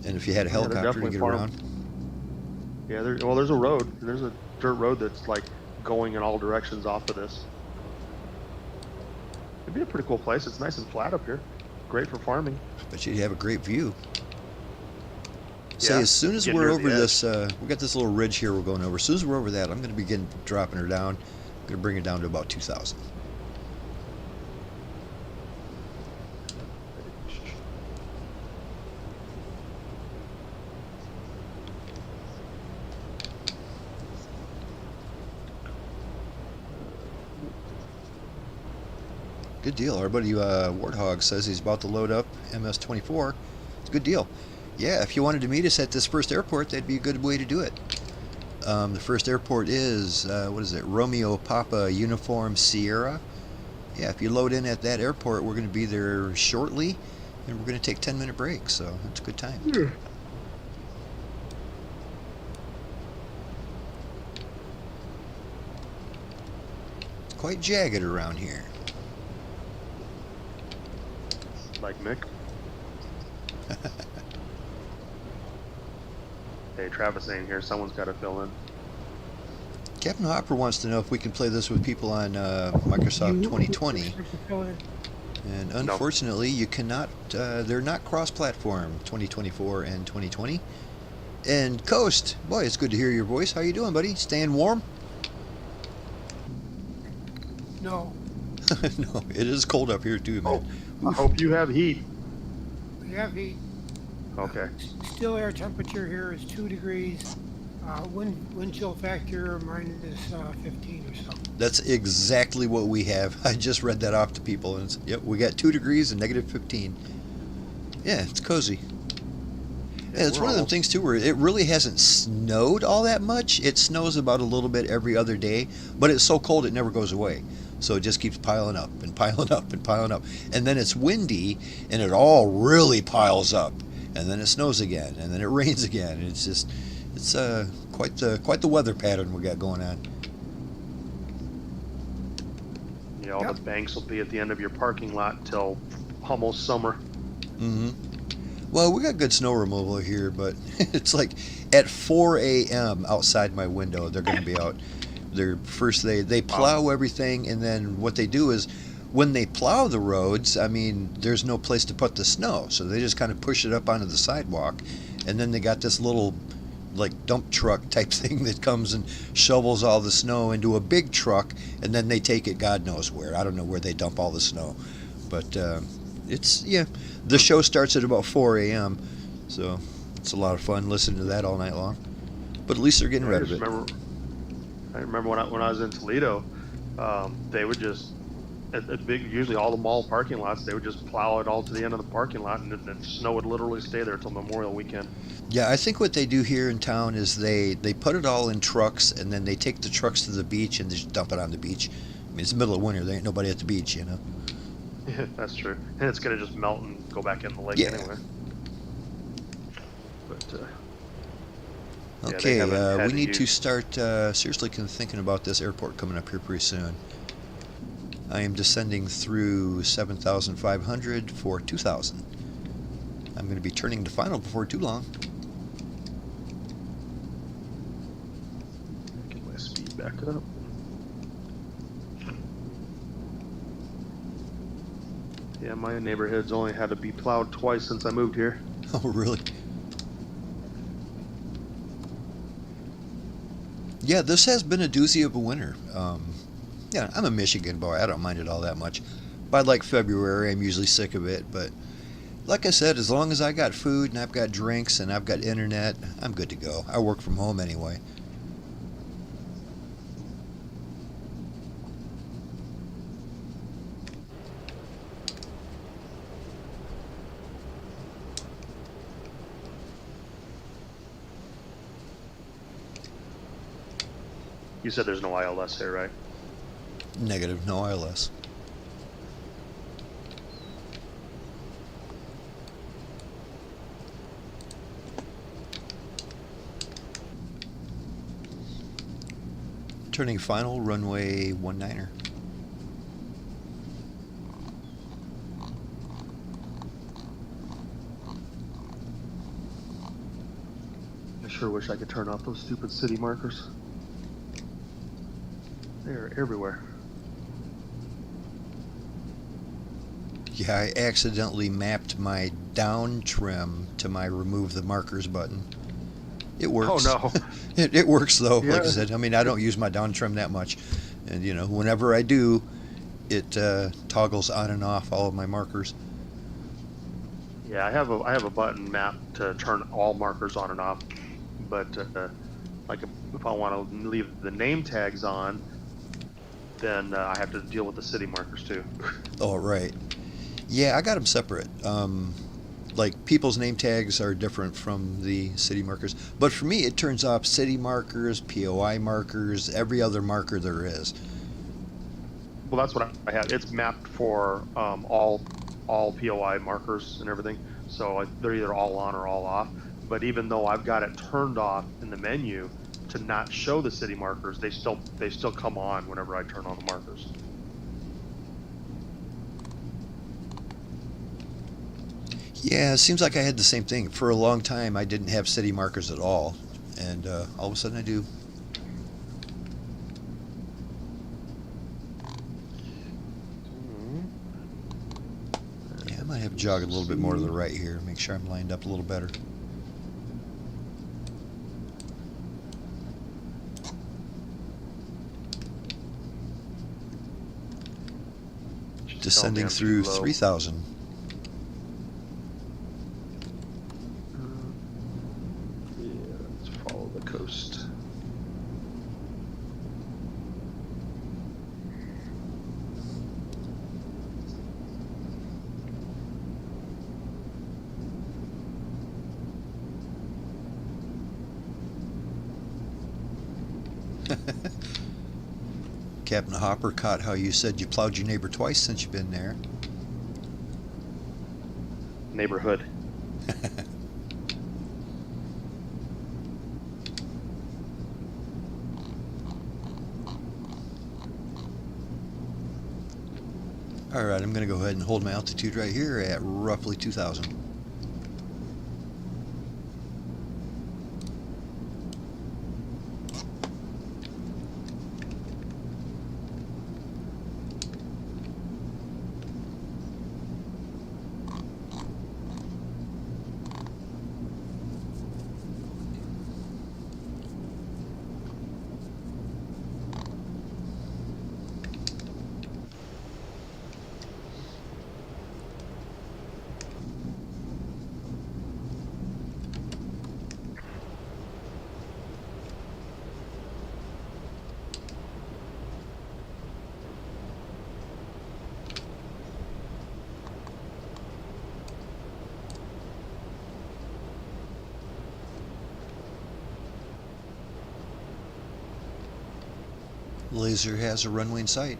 And if you had a helicopter to definitely get farm. around. Yeah, there's a road. There's a dirt road that's like going in all directions off of this. It'd be a pretty cool place. It's nice and flat up here. Great for farming. But you'd have a great view. Say, Yeah, as soon as get we're near over the this, we got this little ridge here we're going over. As soon as we're over that, I'm going to begin dropping her down. I'm going to bring it down to about 2,000. Good deal. Our buddy Warthog says he's about to load up MS-24. It's a good deal. Yeah, if you wanted to meet us at this first airport, that'd be a good way to do it. The first airport is, what is it, Romeo Papa Uniform Sierra. Yeah, if you load in at that airport, we're going to be there shortly, and we're going to take 10-minute breaks, so it's a good time. Yeah. It's quite jagged around here. Like Mick. Hey, Travis ain't here. Someone's got to fill in. Captain Hopper wants to know if we can play this with people on Microsoft 2020. And unfortunately, you cannot. They're not cross-platform, 2024 and 2020. And Coast, boy, it's good to hear your voice. How you doing, buddy? Staying warm? No, No, it is cold up here too, man. I hope you have heat. we have heat. Okay. Still air temperature here is 2 degrees. Wind chill factor minus 15 or so. That's exactly what we have. I just read that off to people, and it's, yep, we got 2 degrees and negative 15. Yeah, it's cozy. Yeah, it's one of them things too where it really hasn't snowed all that much. It snows about a little bit every other day, but it's so cold it never goes away. So it just keeps piling up and piling up and piling up. And then it's windy and it all really piles up. And then it snows again, and then it rains again. It's just, it's quite the weather pattern we got going on. Yeah, all the banks will be at the end of your parking lot till almost summer. Mm-hmm. Well, we got good snow removal here, but it's like at 4 a.m. outside my window, they're going to be out. They plow everything, and then what they do is when they plow the roads, I mean, there's no place to put the snow, so they just kind of push it up onto the sidewalk, and then they got this little like dump truck type thing that comes and shovels all the snow into a big truck, and then they take it God knows where. I don't know where they dump all the snow, but it's, yeah, the show starts at about 4 a.m., so it's a lot of fun listening to that all night long, but at least they're getting rid of it. I remember when I was in Toledo, they would just usually all the mall parking lots, they would just plow it all to the end of the parking lot, and the snow would literally stay there till Memorial Weekend. Yeah, I think what they do here in town is they put it all in trucks, and then they take the trucks to the beach and just dump it on the beach. I mean, it's the middle of winter, there ain't nobody at the beach, you know. Yeah, that's true. And it's gonna just melt and go back in the lake anyway. But okay, we need to start seriously thinking about this airport coming up here pretty soon. I am descending through 7,500 for 2,000. I'm going to be turning to final before too long. Get my speed back up. Yeah, my neighborhood's only had to be plowed twice since I moved here. Oh, really? Yeah, this has been a doozy of a winter. Yeah, I'm a Michigan boy. I don't mind it all that much. By like February, I'm usually sick of it. But like I said, as long as I got food and I've got drinks and I've got internet, I'm good to go. I work from home anyway. You said there's no ILS here, right? Negative, no ILS. Turning final, runway 19er. I sure wish I could turn off those stupid city markers. They're everywhere. Yeah, I accidentally mapped my down trim to my remove the markers button. It works. Oh no. It works though. Yeah. Like I said, I mean, I don't use my down trim that much, and you know, whenever I do, it toggles on and off all of my markers. Yeah, I have a button mapped to turn all markers on and off, but like if I want to leave the name tags on, then I have to deal with the city markers too. Oh, right. Yeah, I got them separate. Like people's name tags are different from the city markers, but for me, it turns off city markers, POI markers, every other marker there is. Well, that's what I have. It's mapped for all POI markers and everything, so they're either all on or all off. But even though I've got it turned off in the menu to not show the city markers, they still come on whenever I turn on the markers. Yeah, it seems like I had the same thing. For a long time, I didn't have city markers at all, and all of a sudden I do. Yeah, I might have to jog a little bit more to the right here, make sure I'm lined up a little better. Descending through 3,000. Yeah, let's follow the coast. Captain Hopper caught how you said you plowed your neighbor twice since you've been there. Neighborhood. Alright, I'm going to go ahead and hold my altitude right here at roughly 2,000. Laser has a runway in sight.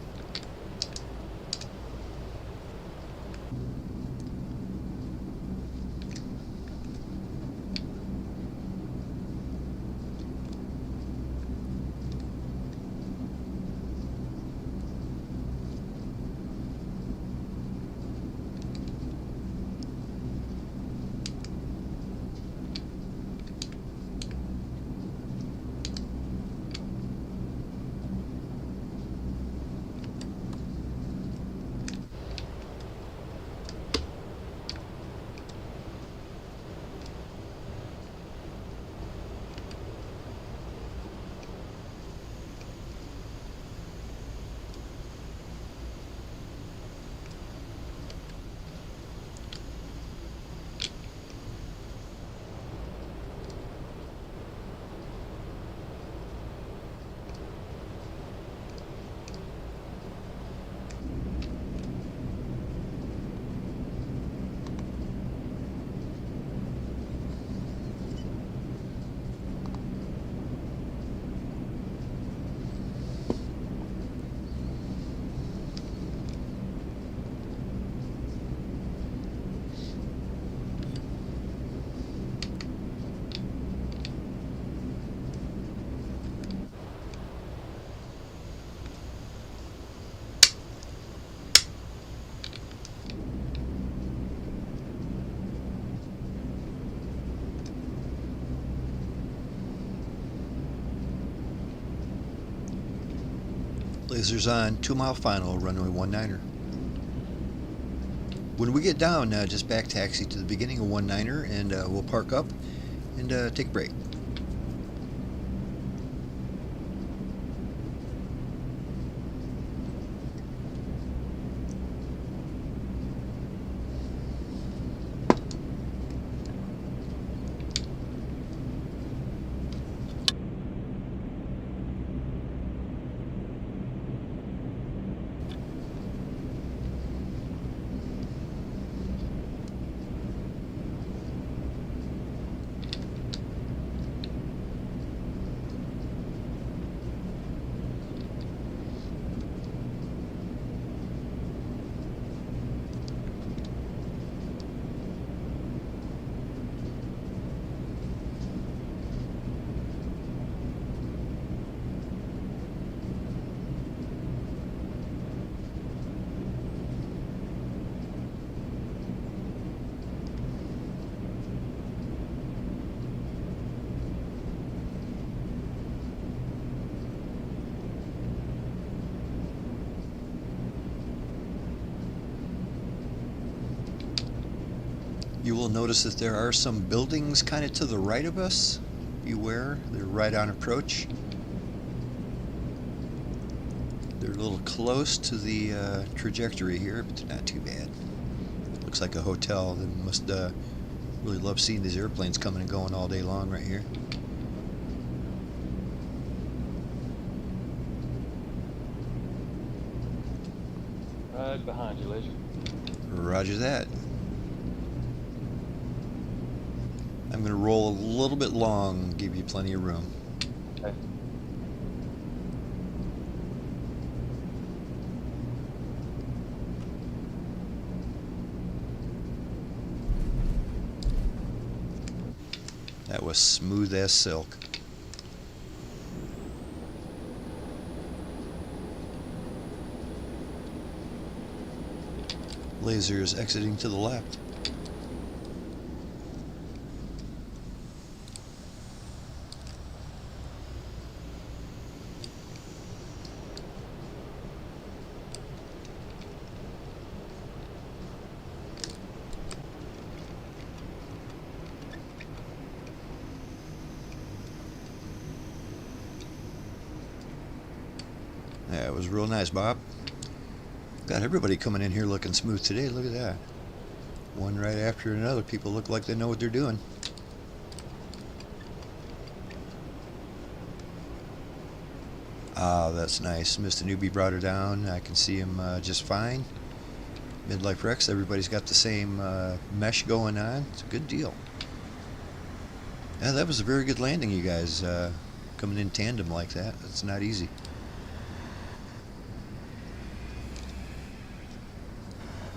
Laser's on 2 mile final, runway 19er. When we get down, just back taxi to the beginning of 19er and we'll park up and take a break. You will notice that there are some buildings kind of to the right of us. Beware, they're right on approach. They're a little close to the trajectory here, but they're not too bad. Looks like a hotel. They must really love seeing these airplanes coming and going all day long right here. Right behind you, Laser. Roger that. I'm going to roll a little bit long, give you plenty of room. Okay. That was smooth as silk. Laser is exiting to the left. That was real nice, Bob. Got everybody coming in here looking smooth today. Look at that. One right after another. People look like they know what they're doing. Ah, that's nice. Mr. Newbie brought her down. I can see him just fine. Midlife Rex, everybody's got the same mesh going on. It's a good deal. Yeah, that was a very good landing, you guys. Coming in tandem like that. It's not easy.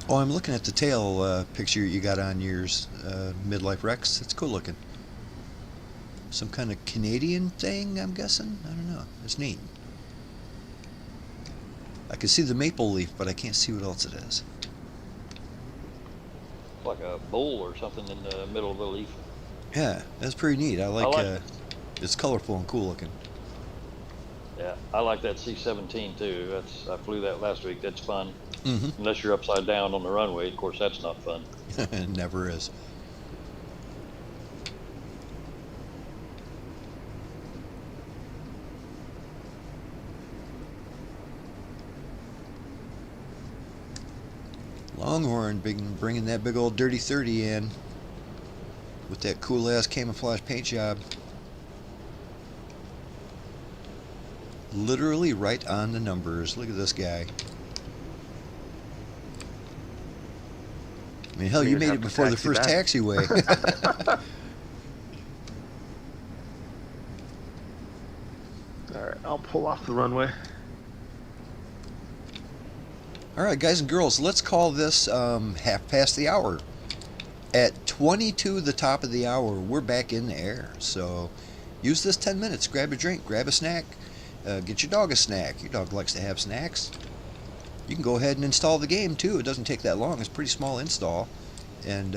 Oh, I'm looking at the tail picture you got on yours, Midlife Rex. It's cool looking. Some kind of Canadian thing, I'm guessing? I don't know. It's neat. I can see the maple leaf, but I can't see what else it is. Like a bowl or something in the middle of the leaf. Yeah, that's pretty neat. I like it. It's colorful and cool looking. Yeah, I like that C-17 too. I flew that last week. That's fun. Mm-hmm. Unless you're upside down on the runway, of course, that's not fun. It never is. Longhorn bringing that big old dirty 30 in with that cool ass camouflage paint job. Literally right on the numbers. Look at this guy. I mean, hell, you made it before the first taxiway. All right, I'll pull off the runway. All right, guys and girls, let's call this half past the hour. At 22 the top of the hour, we're back in the air. So use this 10 minutes. Grab a drink, grab a snack, get your dog a snack. Your dog likes to have snacks. You can go ahead and install the game, too. It doesn't take that long. It's a pretty small install. And,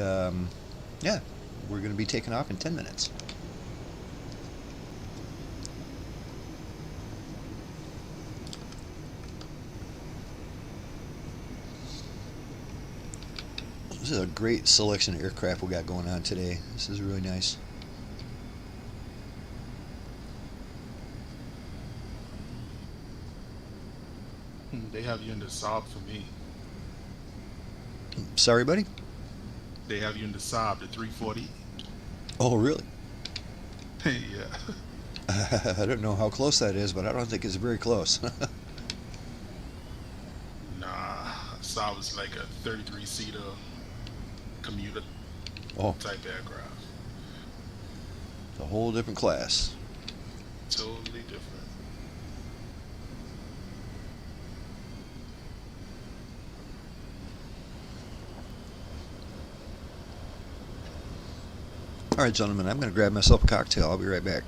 yeah, we're going to be taking off in 10 minutes. This is a great selection of aircraft we got going on today. This is really nice. They have you in the Saab for me. Sorry, buddy? They have you in the Saab, the 340. Oh, really? Yeah. I don't know how close that is, but I don't think it's very close. Nah, Saab is like a 33-seater commuter type aircraft. It's a whole different class. Totally different. All right, gentlemen, I'm going to grab myself a cocktail. I'll be right back.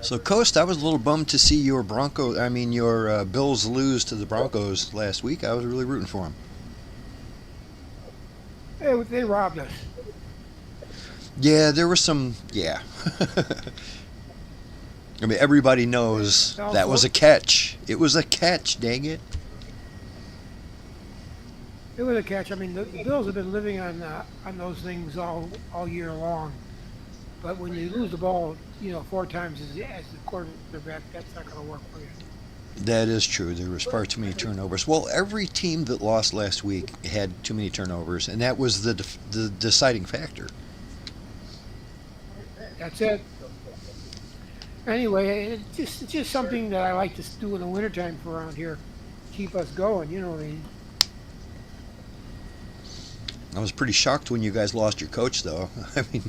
So, Coast, I was a little bummed to see your your Bills lose to the Broncos last week. I was really rooting for them. They robbed us. Yeah, there was some. Yeah. I mean, everybody knows that was a catch. It was a catch, dang it. It was a catch. I mean, the Bills have been living on those things all year long. But when you lose the ball, 4 times as the quarterback, that's not going to work for you. That is true. There was far too many turnovers. Well, every team that lost last week had too many turnovers, and that was the deciding factor. That's it. Anyway, it's just something that I like to do in the wintertime for around here. Keep us going, I was pretty shocked when you guys lost your coach, though. I mean,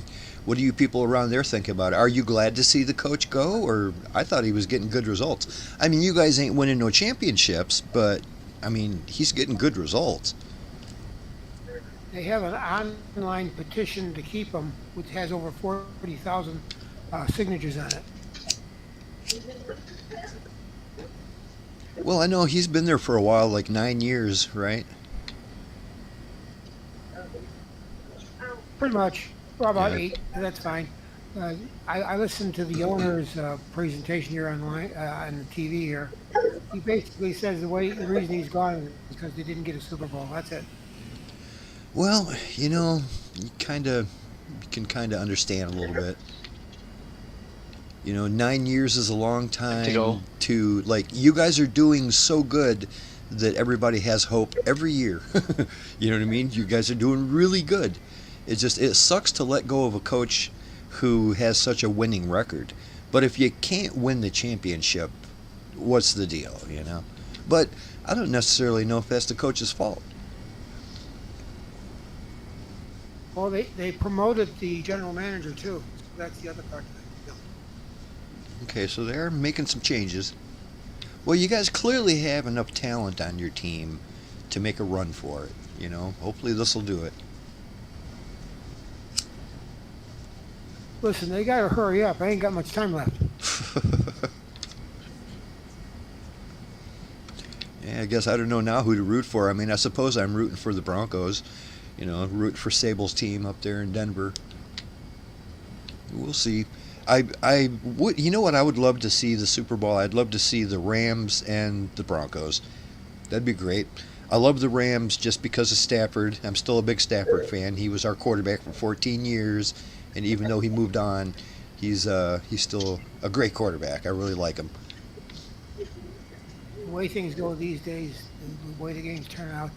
what do you people around there think about it? Are you glad to see the coach go, or I thought he was getting good results? I mean, you guys ain't winning no championships, but, I mean, he's getting good results. They have an online petition to keep him, which has over 40,000 signatures on it. Well, I know he's been there for a while, like 9 years, right? Pretty much. Well, about Yeah. 8. That's fine. I listened to the owner's presentation here online on the TV here. He basically says the reason he's gone is because they didn't get a Super Bowl. That's it. Well, you can kind of understand a little bit. 9 years is a long time to, like, you guys are doing so good that everybody has hope every year. You know what I mean? You guys are doing really good. It sucks to let go of a coach who has such a winning record. But if you can't win the championship, what's the deal, But I don't necessarily know if that's the coach's fault. Well, they promoted the general manager too. That's the other part of it. Okay, so they're making some changes. Well, you guys clearly have enough talent on your team to make a run for it, Hopefully this will do it. Listen, they got to hurry up. I ain't got much time left. Yeah, I guess I don't know now who to root for. I mean, I suppose I'm rooting for the Broncos. Root for Sable's team up there in Denver. We'll see. I would. You know what? I would love to see the Super Bowl. I'd love to see the Rams and the Broncos. That'd be great. I love the Rams just because of Stafford. I'm still a big Stafford fan. He was our quarterback for 14 years, and even though he moved on, he's still a great quarterback. I really like him. The way things go these days, the way the games turn out,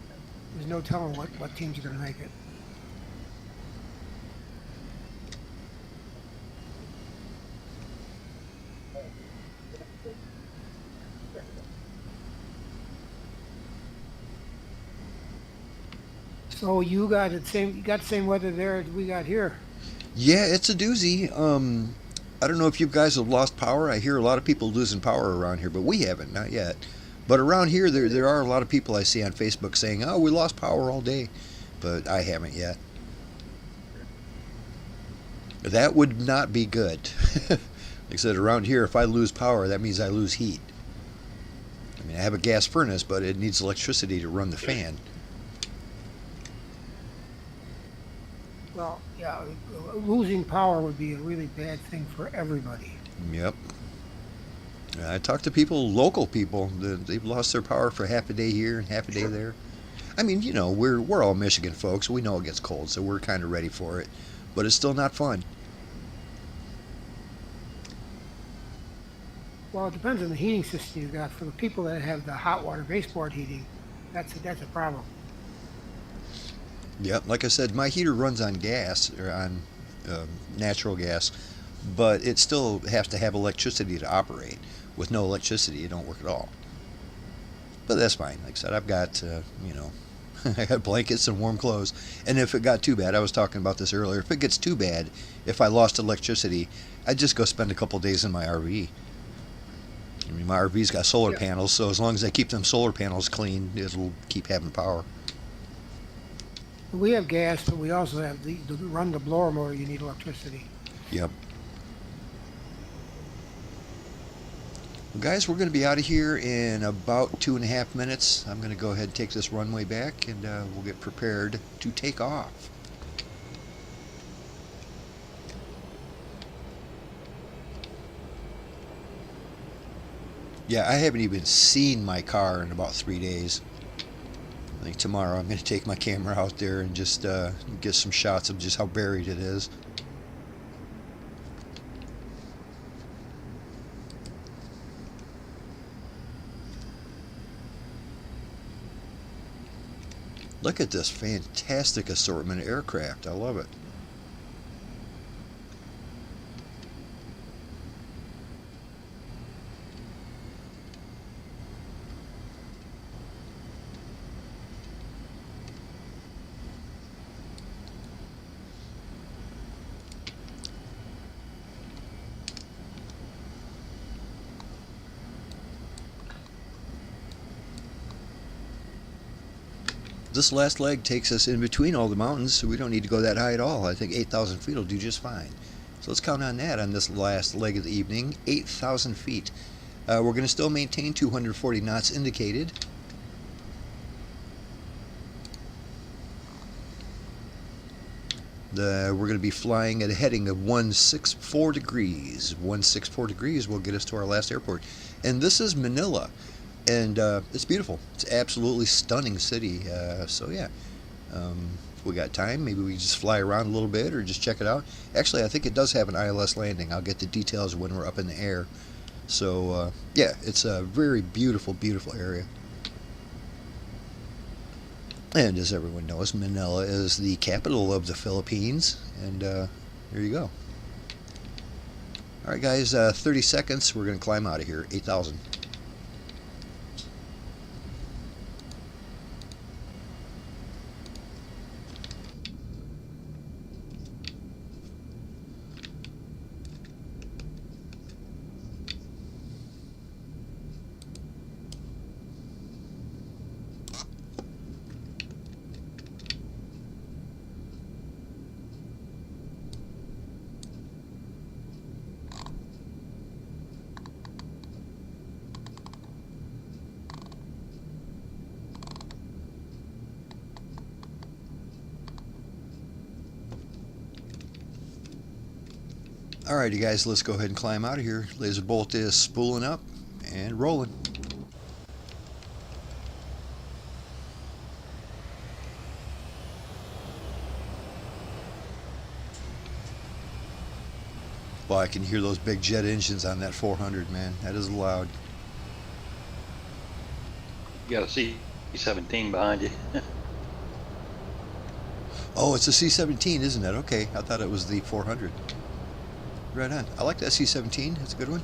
there's no telling what teams are going to make it. So you got the same weather there as we got here. Yeah, it's a doozy. I don't know if you guys have lost power. I hear a lot of people losing power around here, but we haven't, not yet. But around here, there are a lot of people I see on Facebook saying, "Oh, we lost power all day," but I haven't yet. That would not be good. Like I said, around here, if I lose power, that means I lose heat. I mean, I have a gas furnace, but it needs electricity to run the fan. Well, yeah, losing power would be a really bad thing for everybody. Yep. I talked to people, local people, they've lost their power for half a day here and half a day there. I mean, we're all Michigan folks. We know it gets cold, so we're kind of ready for it. But it's still not fun. Well, it depends on the heating system you got. For the people that have the hot water baseboard heating, that's a problem. Yep, like I said, my heater runs on gas, or on natural gas. but it still has to have electricity to operate. With no electricity, it don't work at all. But that's fine. Like I said, I've got, I got blankets and warm clothes. And if it got too bad, I was talking about this earlier, if it gets too bad, if I lost electricity, I'd just go spend a couple days in my RV. I mean, my RV's got solar panels, so as long as I keep them solar panels clean, it'll keep having power. We have gas, but we also have to run the blower motor. You need electricity. Yep. Well, guys, we're going to be out of here in about 2.5 minutes. I'm going to go ahead and take this runway back, and we'll get prepared to take off. Yeah, I haven't even seen my car in about 3 days. I think tomorrow I'm going to take my camera out there and just get some shots of just how buried it is. Look at this fantastic assortment of aircraft. I love it. This last leg takes us in between all the mountains, so we don't need to go that high at all. I think 8,000 feet will do just fine. So let's count on that on this last leg of the evening, 8,000 feet. We're going to still maintain 240 knots indicated. We're going to be flying at a heading of 164 degrees. 164 degrees will get us to our last airport. And this is Manila. And it's beautiful. It's an absolutely stunning city. So yeah, if we got time, maybe we just fly around a little bit or just check it out. Actually, I think it does have an ILS landing. I'll get the details when we're up in the air. So yeah, it's a very beautiful, beautiful area. And as everyone knows, Manila is the capital of the Philippines. And there you go. All right, guys, 30 seconds. We're going to climb out of here. 8,000. Alrighty guys, let's go ahead and climb out of here. Lazerbolt is spooling up and rolling. Well, I can hear those big jet engines on that 400, man. That is loud. You got a C-17 behind you. Oh, it's a C-17, isn't it? Okay, I thought it was the 400. Right on. I like that C-17. It's a good one.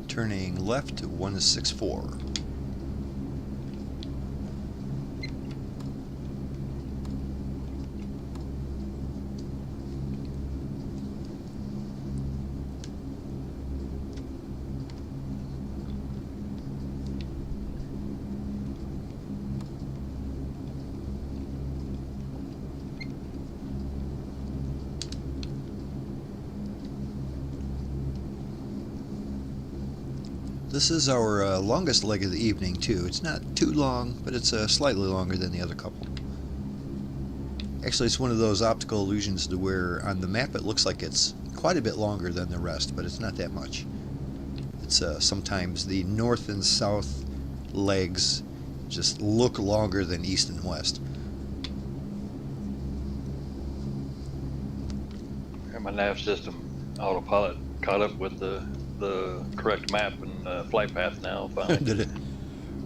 Turning left to 164. This is our longest leg of the evening too. It's not too long, but it's slightly longer than the other couple. Actually, it's one of those optical illusions to where on the map it looks like it's quite a bit longer than the rest, but it's not that much. It's sometimes the north and south legs just look longer than east and west. And my nav system autopilot caught up with the correct map and flight path now. Finally. Did it?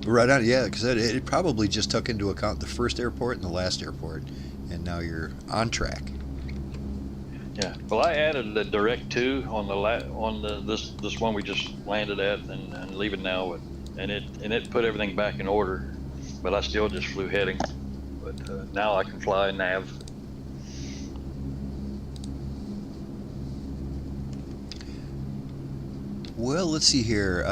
Right on, yeah, because it probably just took into account the first airport and the last airport, and now you're on track. Yeah. Well, I added the direct to on this one we just landed at and leaving now, and it put everything back in order, but I still just flew heading. But now I can fly nav. Well, let's see here.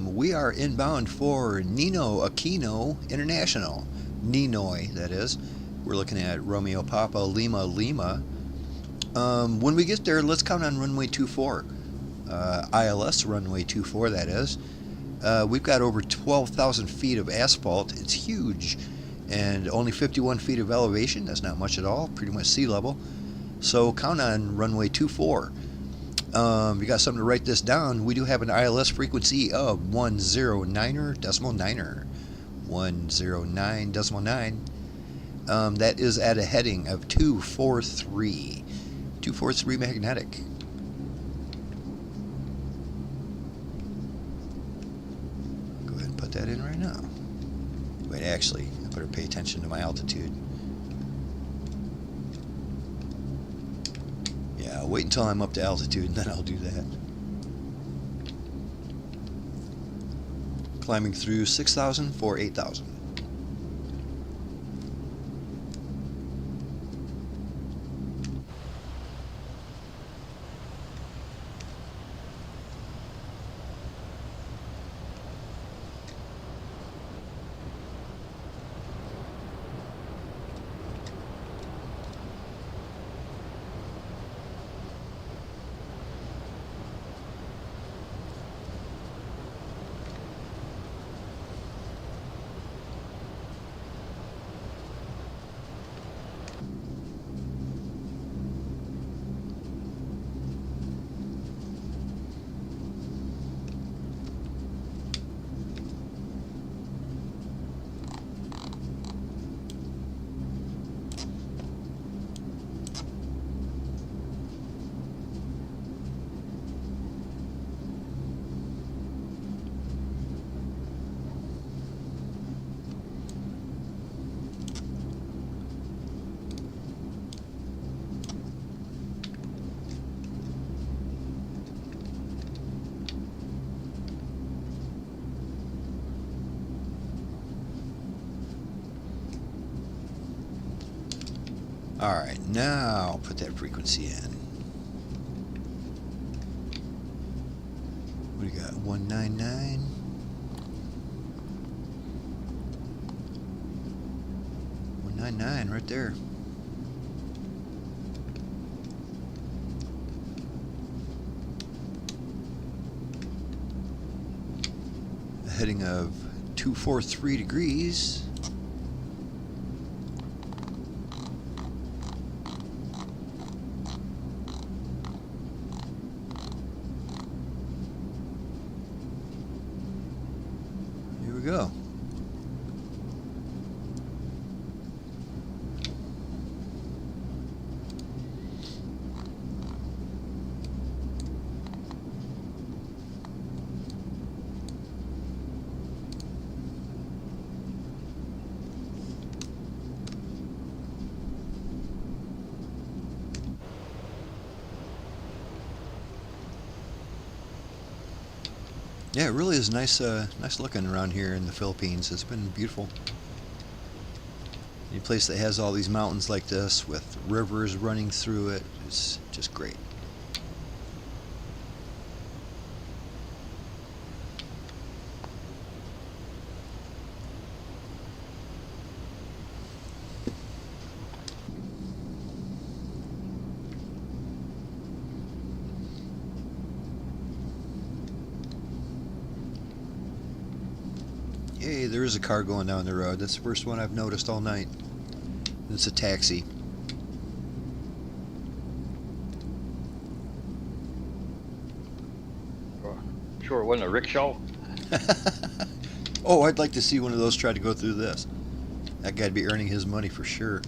We are inbound for Nino Aquino International. Ninoy, that is. We're looking at Romeo Papa Lima Lima. When we get there, let's count on runway 24. ILS runway 24, that is. We've got over 12,000 feet of asphalt. It's huge. And only 51 feet of elevation. That's not much at all. Pretty much sea level. So count on runway 24. You got something to write this down. We do have an ILS frequency of 109.9. 109.9. That is at a heading of 243. 243 magnetic. Go ahead and put that in right now. Wait, actually, I better pay attention to my altitude. Yeah, wait until I'm up to altitude and then I'll do that. Climbing through 6,000 for 8,000. Alright, now put that frequency in. What do you got? 199? 199 right there. A heading of 243 degrees. Go. Yeah, it really is nice, nice looking around here in the Philippines. It's been beautiful. Any place that has all these mountains like this with rivers running through it, it's just great. Hey, there is a car going down the road. That's the first one I've noticed all night. It's a taxi. sure it wasn't a rickshaw. Oh, I'd like to see one of those try to go through this. That guy'd be earning his money for sure.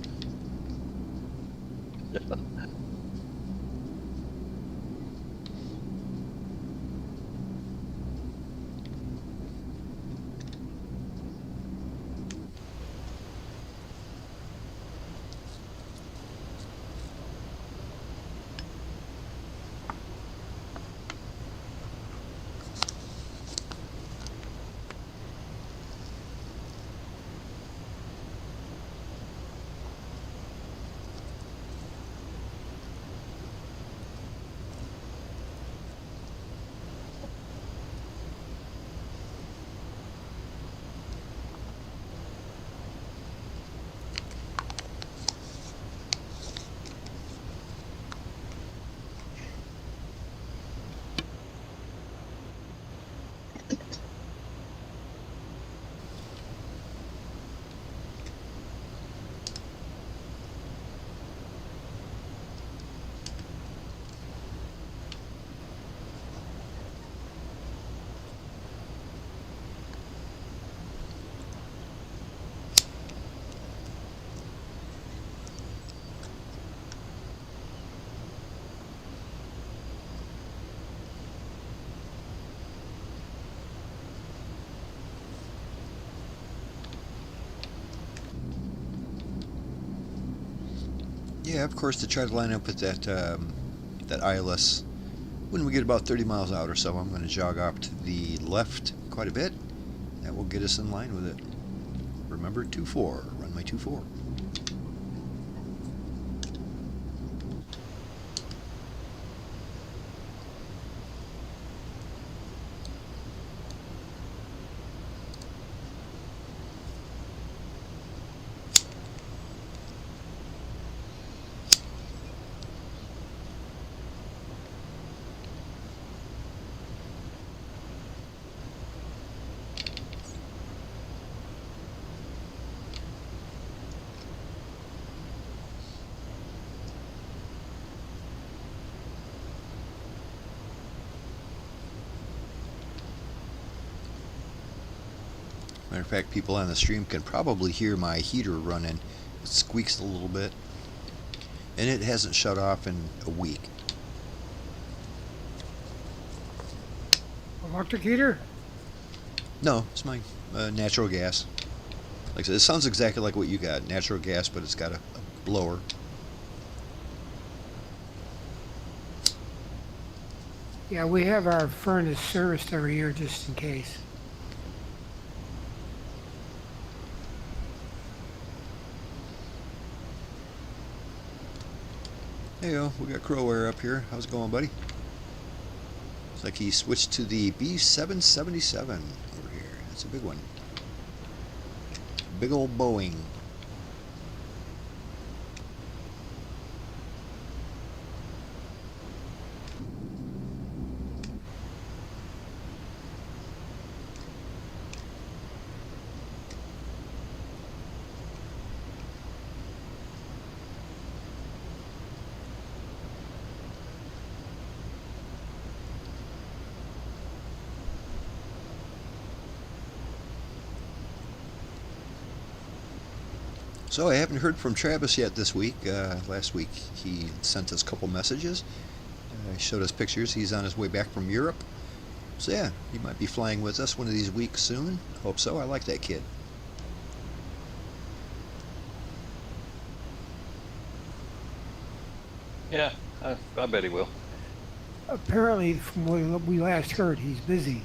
Yeah, of course, to try to line up with that ILS. When we get about 30 miles out or so, I'm going to jog off to the left quite a bit. That will get us in line with it. Remember, 24, runway 24. Matter of fact, people on the stream can probably hear my heater running. It squeaks a little bit. And it hasn't shut off in a week. Electric heater? No, it's my natural gas. Like I said, it sounds exactly like what you got. Natural gas, but it's got a blower. Yeah, we have our furnace serviced every year just in case. Hey yo, we got Crow Air up here. How's it going, buddy? Looks like he switched to the B777 over here. That's a big one. Big old Boeing. So I haven't heard from Travis yet this week. Last week he sent us a couple messages. He showed us pictures. He's on his way back from Europe. So yeah, he might be flying with us one of these weeks soon. Hope so. I like that kid. Yeah, I bet he will. Apparently, from what we last heard, he's busy.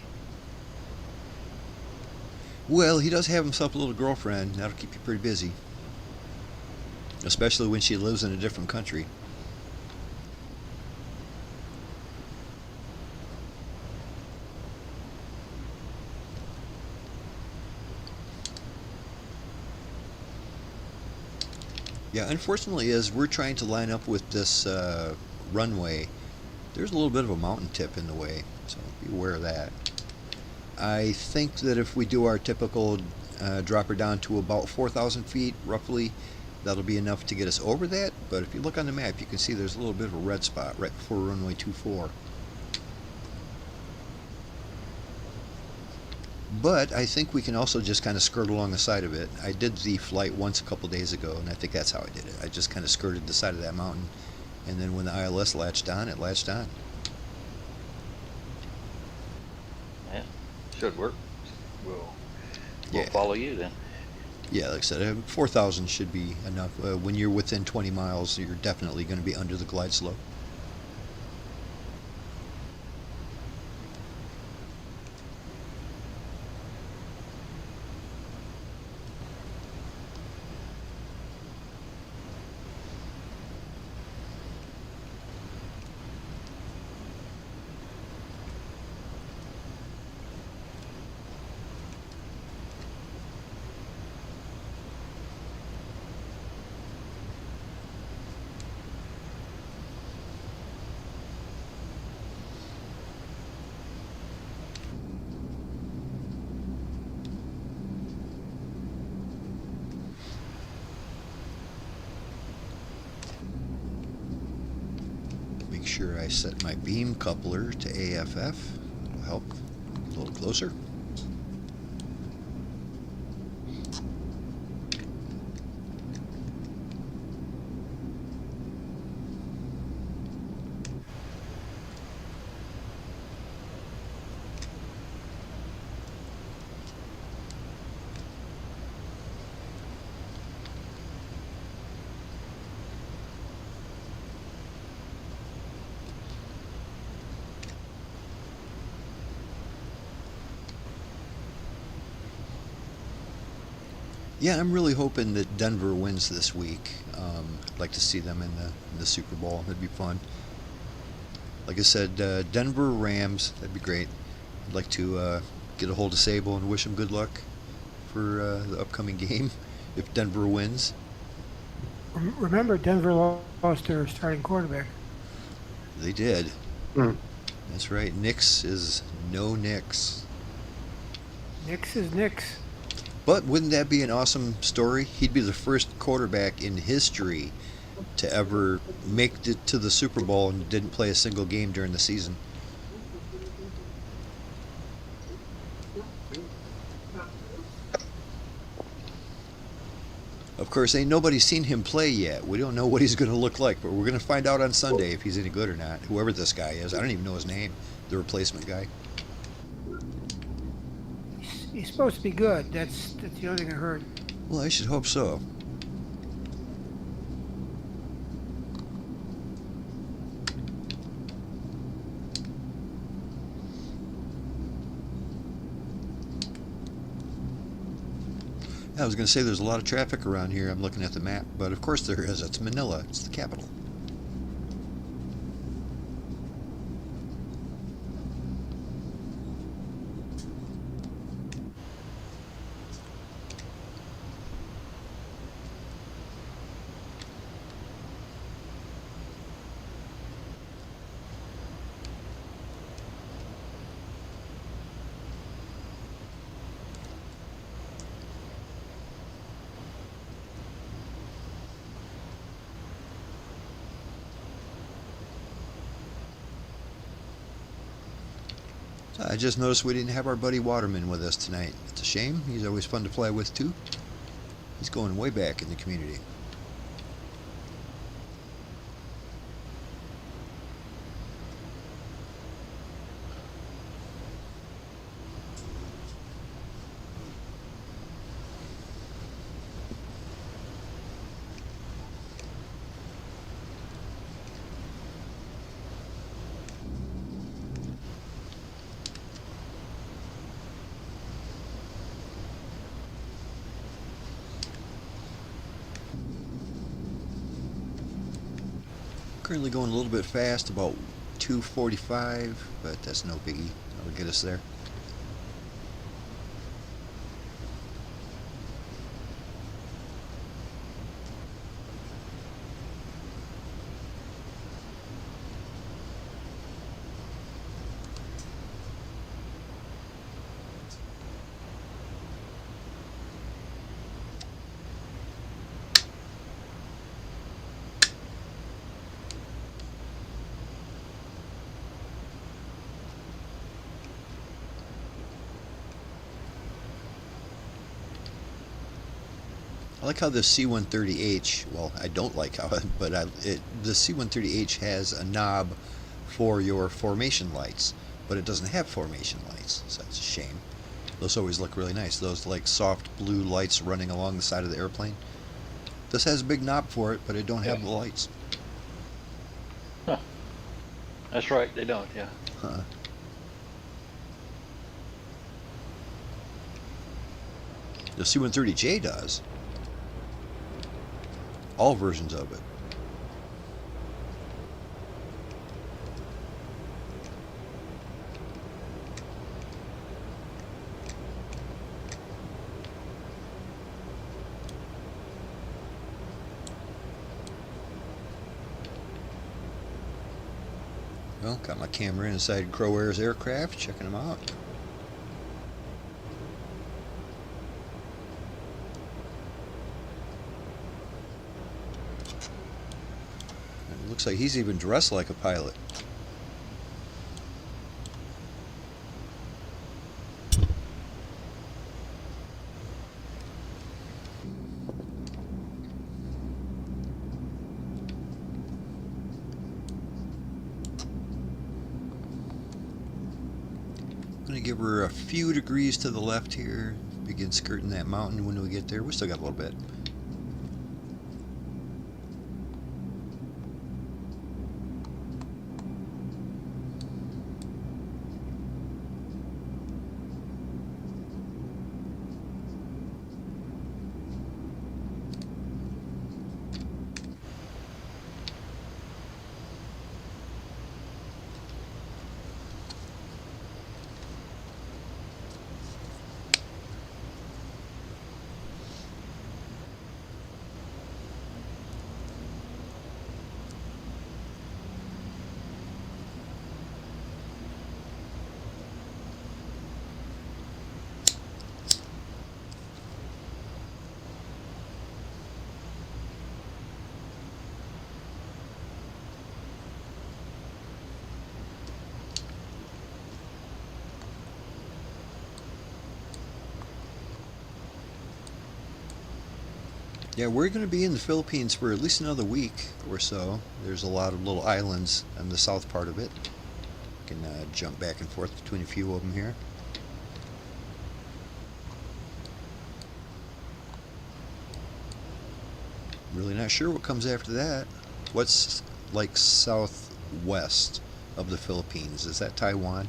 Well, he does have himself a little girlfriend. That'll keep you pretty busy. Especially when she lives in a different country. Yeah, unfortunately, as we're trying to line up with this runway, there's a little bit of a mountain tip in the way, so be aware of that. I think that if we do our typical drop her down to about 4,000 feet, roughly, that'll be enough to get us over that. But if you look on the map, you can see there's a little bit of a red spot right before runway 24. But I think we can also just kind of skirt along the side of it. I did the flight once a couple days ago, and I think that's how I did it. I just kind of skirted the side of that mountain, and then when the ILS latched on, it latched on. Yeah, should work. We'll Yeah. follow you then. Yeah, like I said, 4,000 should be enough. When you're within 20 miles, you're definitely going to be under the glide slope. Make sure I set my beam coupler to AFF. That'll help a little closer. Yeah, I'm really hoping that Denver wins this week. I'd like to see them in the Super Bowl. That'd be fun. Like I said, Denver Rams. That'd be great. I'd like to get a hold of Sable and wish him good luck for the upcoming game if Denver wins. Remember, Denver lost their starting quarterback. They did. Mm. That's right. Nix is no Nix. Nix is Nix. But wouldn't that be an awesome story? He'd be the first quarterback in history to ever make it to the Super Bowl and didn't play a single game during the season. Of course, ain't nobody seen him play yet. We don't know what he's going to look like, but we're going to find out on Sunday if he's any good or not. Whoever this guy is. I don't even know his name, the replacement guy. He's supposed to be good. That's the only thing I heard. Well, I should hope so. I was going to say there's a lot of traffic around here. I'm looking at the map, but of course there is. It's Manila. It's the capital. I just noticed we didn't have our buddy Waterman with us tonight. It's a shame. He's always fun to fly with, too. He's going way back in the community. Currently going a little bit fast, about 245, but that's no biggie. That'll get us there. like how the C-130H, well, I don't like how it, but the C-130H has a knob for your formation lights, but it doesn't have formation lights, so that's a shame. Those always look really nice. Those like soft blue lights running along the side of the airplane. This has a big knob for it, but it don't have the lights. Huh. That's right, they don't, yeah. Huh. The C-130J does. All versions of it. Well, got my camera inside Crow Air's aircraft, checking them out. It looks like he's even dressed like a pilot. Gonna give her a few degrees to the left here. Begin skirting that mountain when we get there. We still got a little bit. Yeah, we're going to be in the Philippines for at least another week or so. There's a lot of little islands on the south part of it. Can jump back and forth between a few of them here. Really not sure what comes after that. What's like southwest of the Philippines? Is that Taiwan?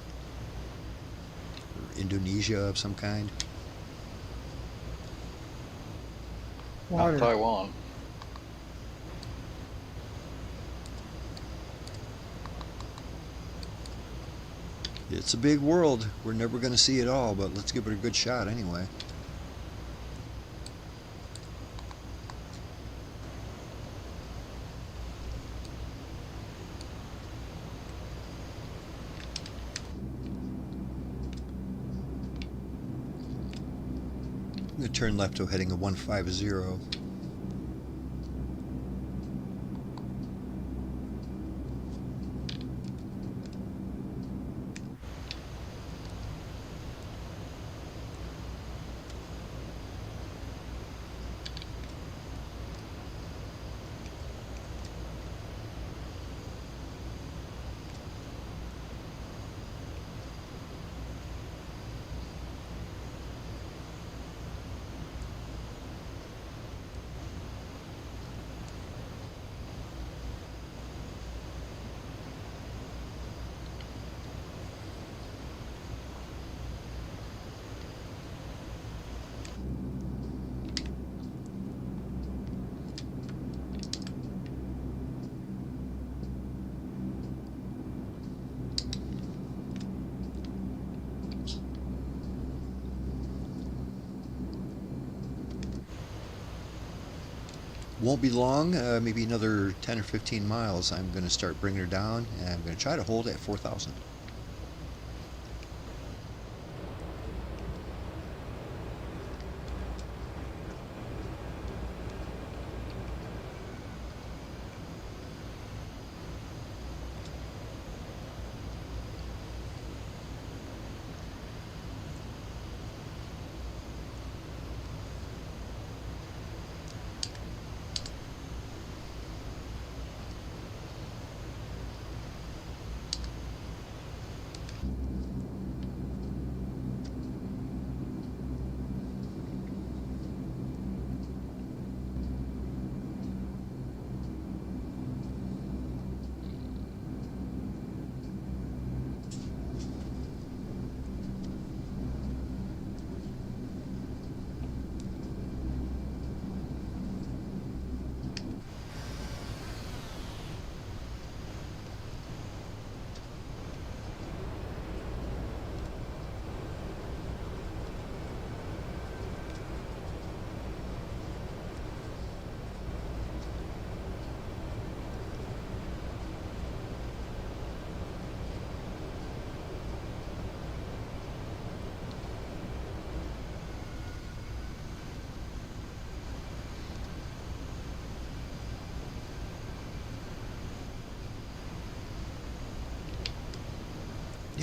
Or Indonesia of some kind? Water. Not Taiwan. It's a big world. We're never going to see it all, but let's give it a good shot anyway. I'm going to turn left to heading a 150. Won't be long, maybe another 10 or 15 miles. I'm going to start bringing her down, and I'm going to try to hold at 4,000.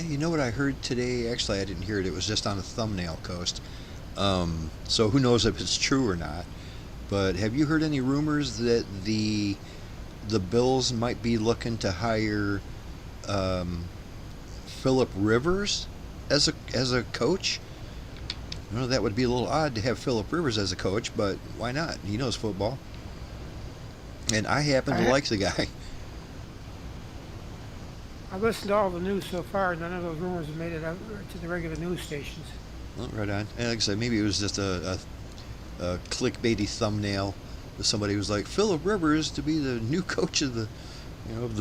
You know what I heard today? Actually, I didn't hear it. It was just on a thumbnail post. So who knows if it's true or not? But have you heard any rumors that the Bills might be looking to hire Philip Rivers as a coach? I know that would be a little odd to have Philip Rivers as a coach, but why not? He knows football, and I happen to like the guy. I've listened to all the news so far. None of those rumors have made it out to the regular news stations. Well, right on. And like I said, maybe it was just a clickbaity thumbnail. Somebody was like, Philip Rivers to be the new coach of the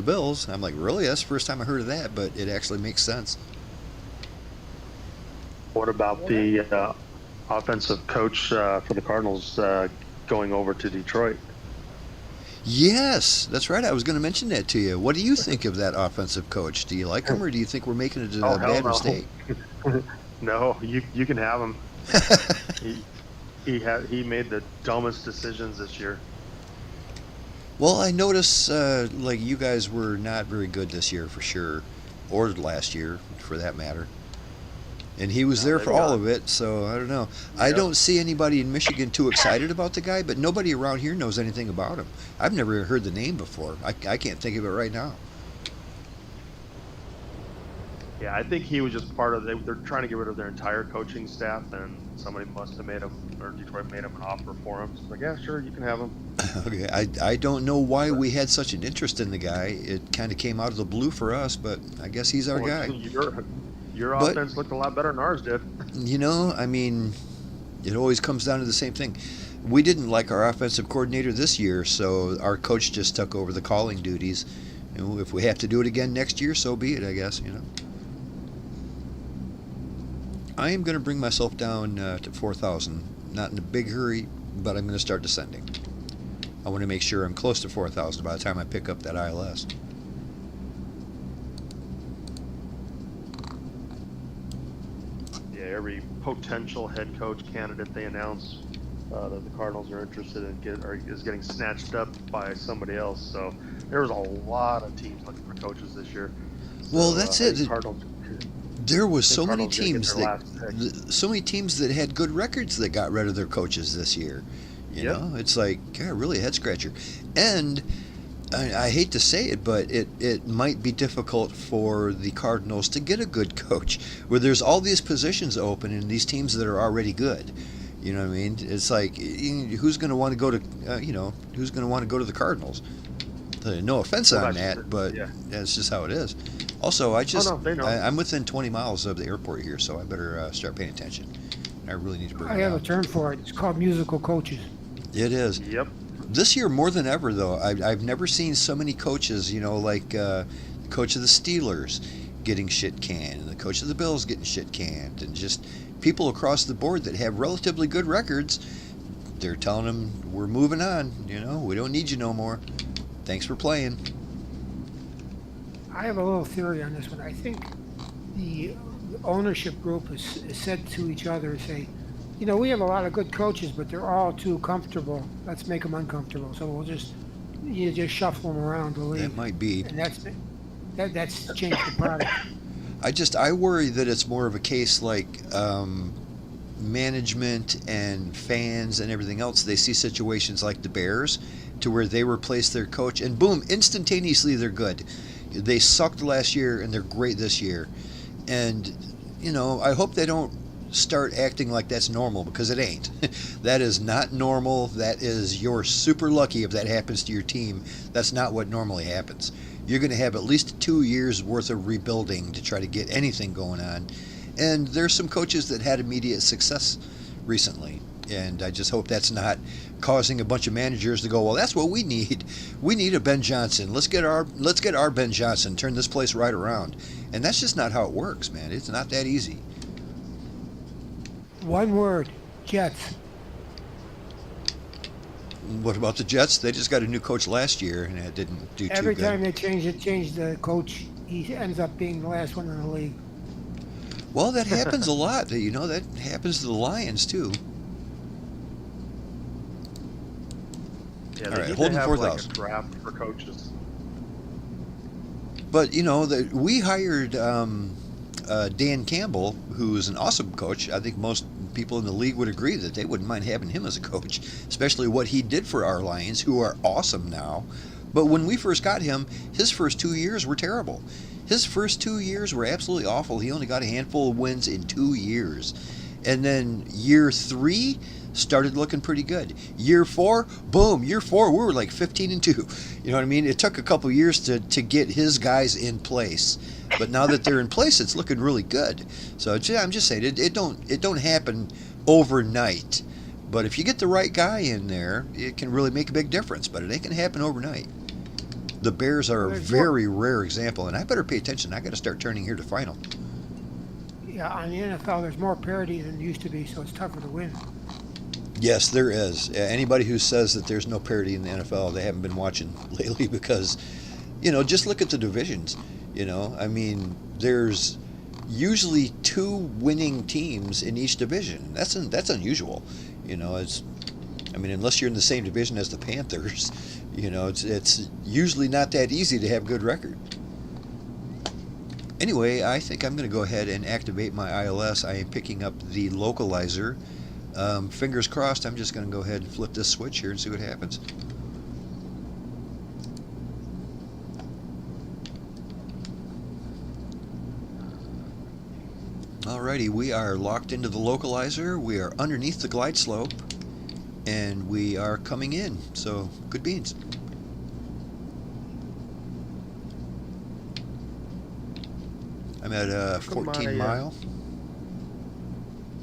Bills. I'm like, really? That's the first time I heard of that, but it actually makes sense. What about the offensive coach for the Cardinals going over to Detroit? Yes, that's right. I was going to mention that to you. What do you think of that offensive coach? Do you like him, or do you think we're making a bad mistake? No, you can have him. He made the dumbest decisions this year. Well, I notice like you guys were not very good this year for sure, or last year for that matter. And he was there for all of it, so I don't know. Yep. I don't see anybody in Michigan too excited about the guy, but nobody around here knows anything about him. I've never heard the name before. I can't think of it right now. Yeah, I think he was just part of. They're trying to get rid of their entire coaching staff, and somebody must have made him, or Detroit made him an offer for him. So like, yeah, sure, you can have him. Okay, I don't know why we had such an interest in the guy. It kind of came out of the blue for us, but I guess he's our guy. Your offense looked a lot better than ours did. You know, I mean, it always comes down to the same thing. We didn't like our offensive coordinator this year, so our coach just took over the calling duties. You know, if we have to do it again next year, so be it, I guess, you know. I am going to bring myself down to 4,000. Not in a big hurry, but I'm going to start descending. I want to make sure I'm close to 4,000 by the time I pick up that ILS. Every potential head coach candidate they announce that the Cardinals are interested in is getting snatched up by somebody else. So there was a lot of teams looking for coaches this year. So, well, that's it. There was so many teams that had good records that got rid of their coaches this year. You know, it's like, God, really a head scratcher. And I hate to say it, but it might be difficult for the Cardinals to get a good coach where there's all these positions open in these teams that are already good. You know what I mean? It's like, who's going to want to go to, who's going to want to go to the Cardinals? No offense on that, but that's just how it is. Also, I'm within 20 miles of the airport here, so I better start paying attention. I really need to bring it I have out. a term for it. It's called musical coaches. It is. Yep. This year, more than ever, though, I've never seen so many coaches, like the coach of the Steelers getting shit canned, and the coach of the Bills getting shit canned, and just people across the board that have relatively good records. They're telling them, we're moving on, we don't need you no more. Thanks for playing. I have a little theory on this one. I think the ownership group is said to each other, say, we have a lot of good coaches, but they're all too comfortable. Let's make them uncomfortable. So we'll just shuffle them around the league. That might be. And that's changed the product. I worry that it's more of a case like management and fans and everything else. They see situations like the Bears to where they replace their coach and boom, instantaneously they're good. They sucked last year and they're great this year. And, I hope they don't start acting like that's normal, because it ain't. That is not normal. You're super lucky if that happens to your team. That's not what normally happens. You're going to have at least 2 years worth of rebuilding to try to get anything going on. And there's some coaches that had immediate success recently. And I just hope that's not causing a bunch of managers to go, well, that's what we need. We need a Ben Johnson. Let's get our Ben Johnson, turn this place right around. And that's just not how it works, man. It's not that easy. One word, Jets. What about the Jets? They just got a new coach last year, and it didn't do too good. Every time they change the coach, he ends up being the last one in the league. Well, that happens a lot. That happens to the Lions too. Yeah, all right, need holding to have 4,000. like a draft for coaches. But we hired Dan Campbell, who is an awesome coach. I think most people in the league would agree that they wouldn't mind having him as a coach, especially what he did for our Lions, who are awesome now. But when we first got him, his first 2 years were terrible. His first 2 years were absolutely awful. He only got a handful of wins in 2 years. And then year 3 started looking pretty good. Year 4, boom, year 4, we were like 15-2. You know what I mean? It took a couple years to get his guys in place. But now that they're in place, it's looking really good. So I'm just saying, it don't happen overnight. But if you get the right guy in there, it can really make a big difference. But it ain't going to happen overnight. The Bears are a very rare example, and I better pay attention. I got to start turning here to final. Yeah, on the NFL, there's more parity than there used to be, so it's tougher to win. Yes, there is. Anybody who says that there's no parity in the NFL, they haven't been watching lately because, just look at the divisions. I mean, there's usually 2 winning teams in each division. That's unusual. Unless you're in the same division as the Panthers, it's usually not that easy to have good record. Anyway, I think I'm going to go ahead and activate my ILS. I am picking up the localizer. Fingers crossed, I'm just going to go ahead and flip this switch here and see what happens. Alrighty, we are locked into the localizer. We are underneath the glide slope. And we are coming in. So, good beans. I'm at 14 mile.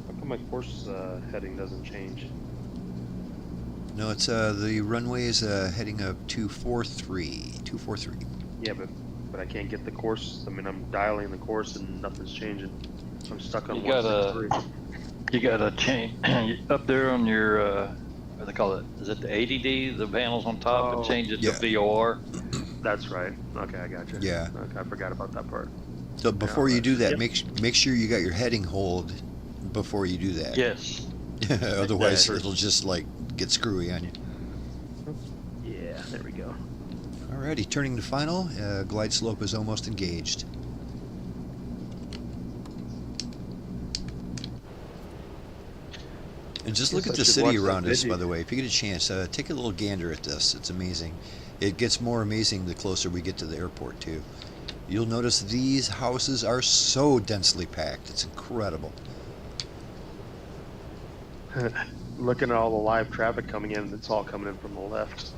How come my course heading doesn't change? No, it's the runway is heading up 243. 243. Yeah, but I can't get the course. I mean, I'm dialing the course and nothing's changing. I'm stuck on 163. You gotta change up there on your what do they call it? Is it the ADD? The panels on top and change it to VOR. That's right. Okay, I got you. Yeah. Okay, I forgot about that part. So before you do that, make sure you got your heading hold before you do that. Yes. Otherwise, it'll just like get screwy on you. Yeah, there we go. Alrighty, turning to final. Glide slope is almost engaged. And just look at the city around us, by the way. If you get a chance, take a little gander at this. It's amazing. It gets more amazing the closer we get to the airport, too. You'll notice these houses are so densely packed. It's incredible. Looking at all the live traffic coming in, it's all coming in from the left.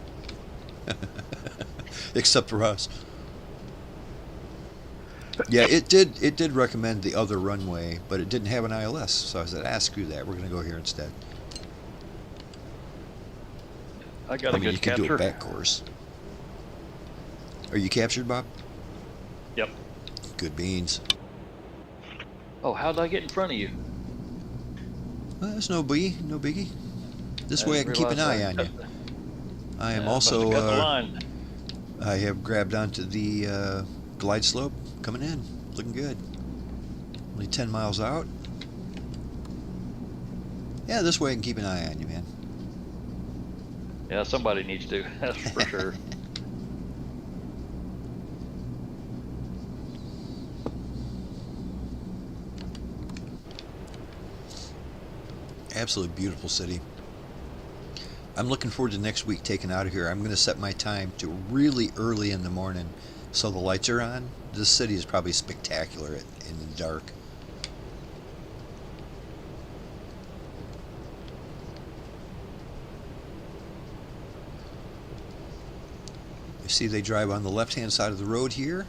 Except for us. Yeah, it did recommend the other runway, but it didn't have an ILS. So I said, screw that. We're going to go here instead. I got a good you capture. can do a back course. Are you captured, Bob? Yep. Good beans. Oh, how did I get in front of you? Well, that's no biggie. No biggie. This way I can keep an eye on you. I am also... cut the line. I have grabbed onto the glide slope. Coming in. Looking good. Only 10 miles out. Yeah, this way I can keep an eye on you, man. Yeah, somebody needs to. That's for sure. Absolutely beautiful city. I'm looking forward to next week taking out of here. I'm going to set my time to really early in the morning so the lights are on. This city is probably spectacular in the dark. You see they drive on the left-hand side of the road here.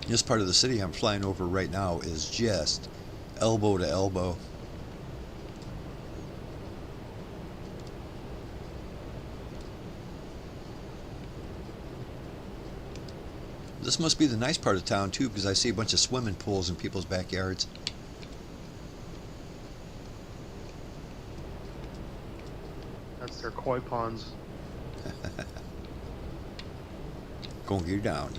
This part of the city I'm flying over right now is just elbow to elbow. This must be the nice part of town too, because I see a bunch of swimming pools in people's backyards. That's their koi ponds. Gonna get down.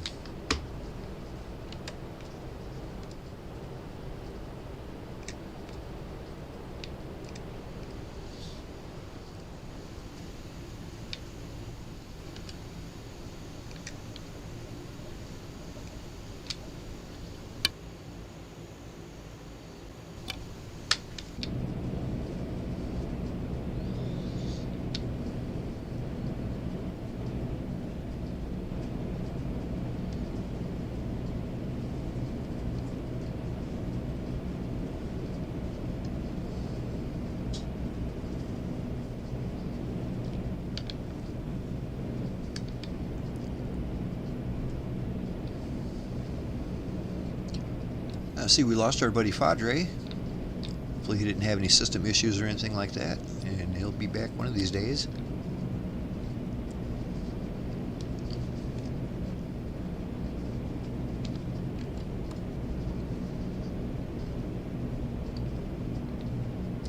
see we lost our buddy Fadre. Hopefully he didn't have any system issues or anything like that, and he'll be back one of these days.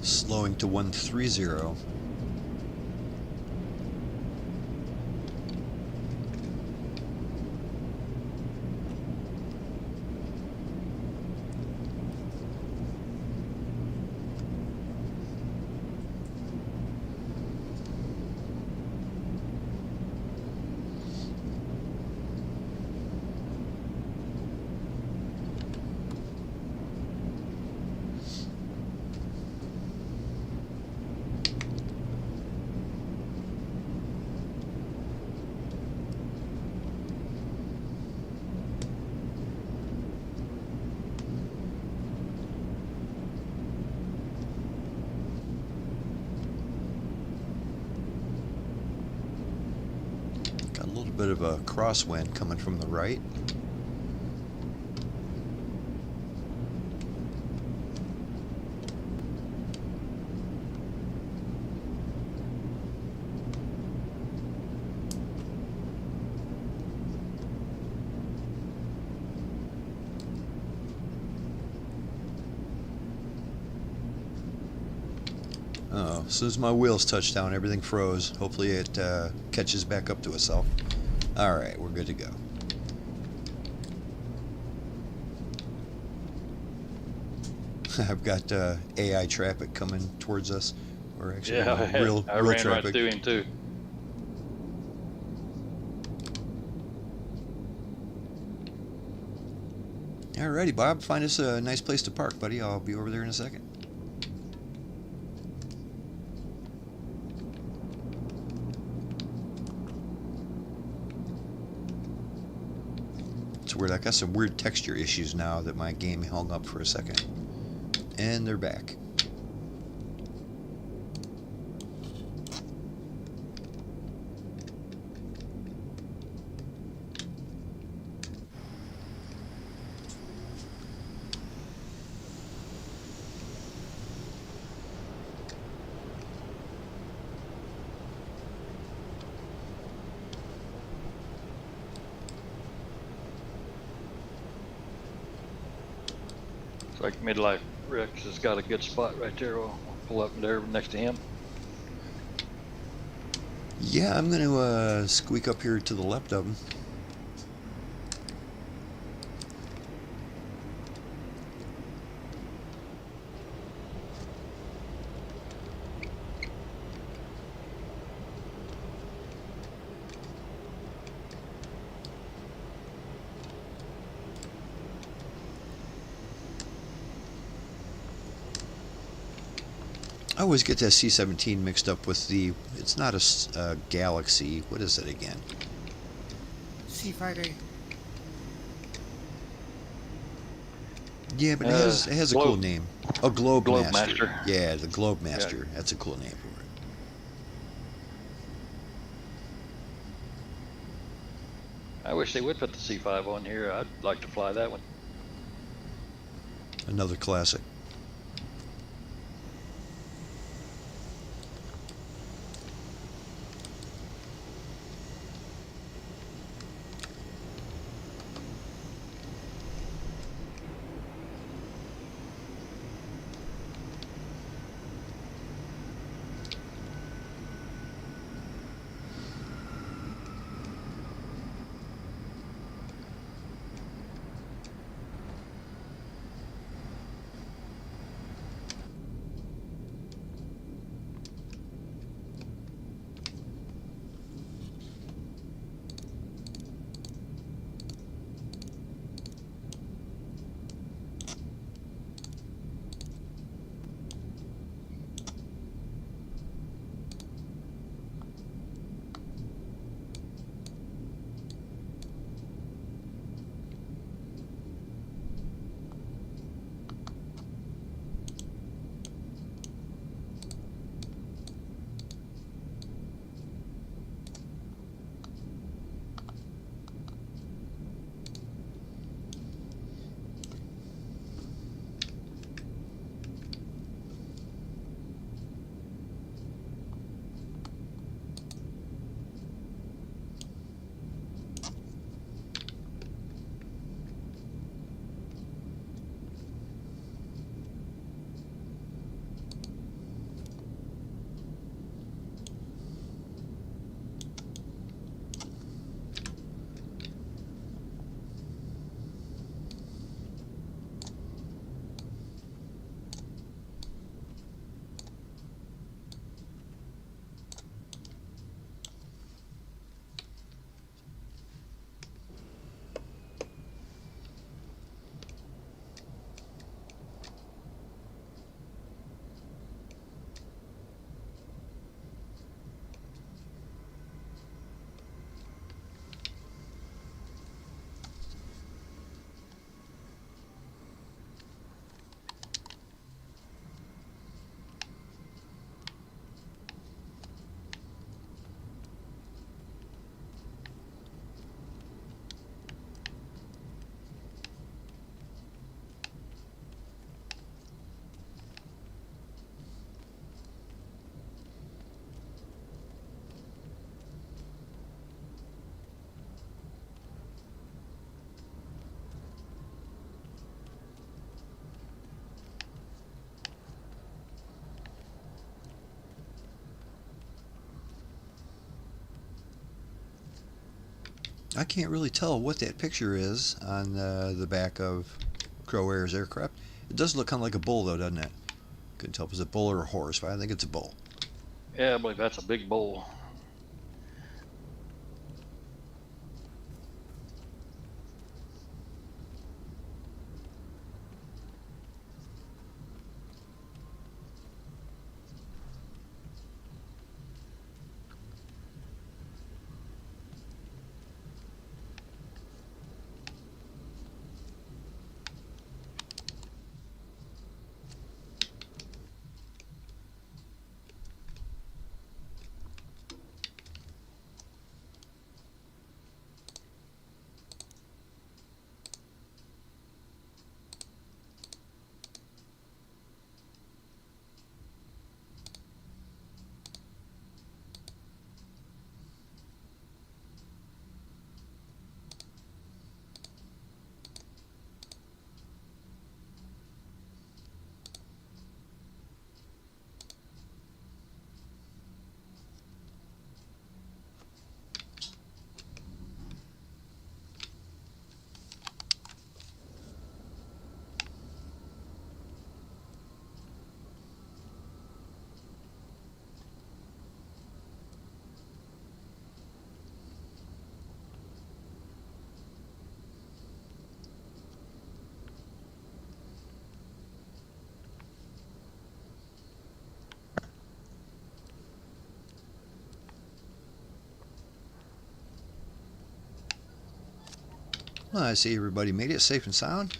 Slowing to 130. Got a little bit of a crosswind coming from the right. Oh, as soon as my wheels touched down, everything froze. Hopefully it catches back up to itself. Alright, we're good to go. I've got AI traffic coming towards us. Or actually Yeah, real I ran traffic. right through him too. Alrighty, Bob, find us a nice place to park, buddy. I'll be over there in a second. It's weird. I got some weird texture issues now that my game hung up for a second. And they're back. It's like Midlife Rex has got a good spot right there. We'll pull up there next to him. Yeah, I'm going to squeak up here to the left of him. I always get that C-17 mixed up with the, it's not a Galaxy, what is it again? C5A. Yeah, but it has a cool Globe. name. A Globe Master. Master. Yeah, the Globe Master. That's a cool name for it. I wish they would put the C5 on here. I'd like to fly that one. Another classic. I can't really tell what that picture is on the back of Crow Air's aircraft. It does look kind of like a bull, though, doesn't it? Couldn't tell if it's a bull or a horse, but I think it's a bull. Yeah, I believe that's a big bull. Well, I see everybody made it safe and sound.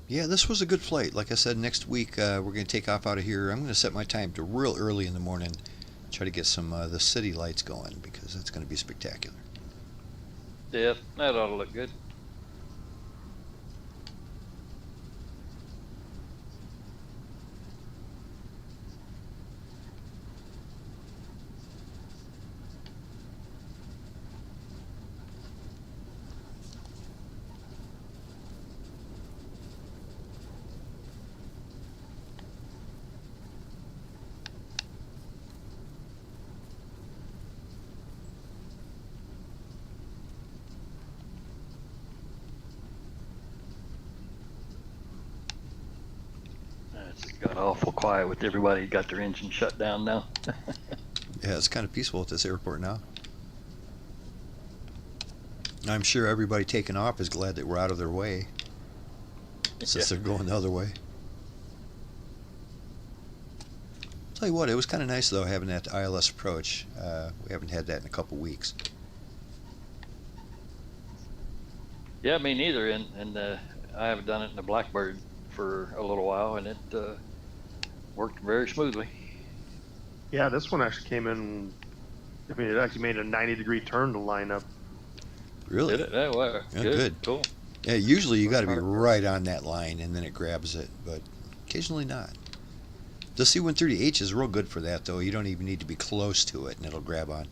Yeah, this was a good flight. Like I said, next week we're going to take off out of here. I'm going to set my time to real early in the morning. Try to get some the city lights going because that's going to be spectacular. Yeah, that ought to look good. It's got awful quiet with everybody got their engine shut down now. Yeah, it's kind of peaceful at this airport now. I'm sure everybody taking off is glad that we're out of their way since they're going the other way. Tell you what, it was kind of nice though having that ILS approach. We haven't had that in a couple weeks. Yeah, me neither. And I haven't done it in the Blackbird for a little while, and it worked very smoothly. Yeah, this one actually came in. I mean, it actually made a 90-degree turn to line up. Really? Did it? Yeah, well, Yeah, good. good. Cool. Yeah, usually you got to be right on that line and then it grabs it, but occasionally not. The C-130H is real good for that though. You don't even need to be close to it and it'll grab on.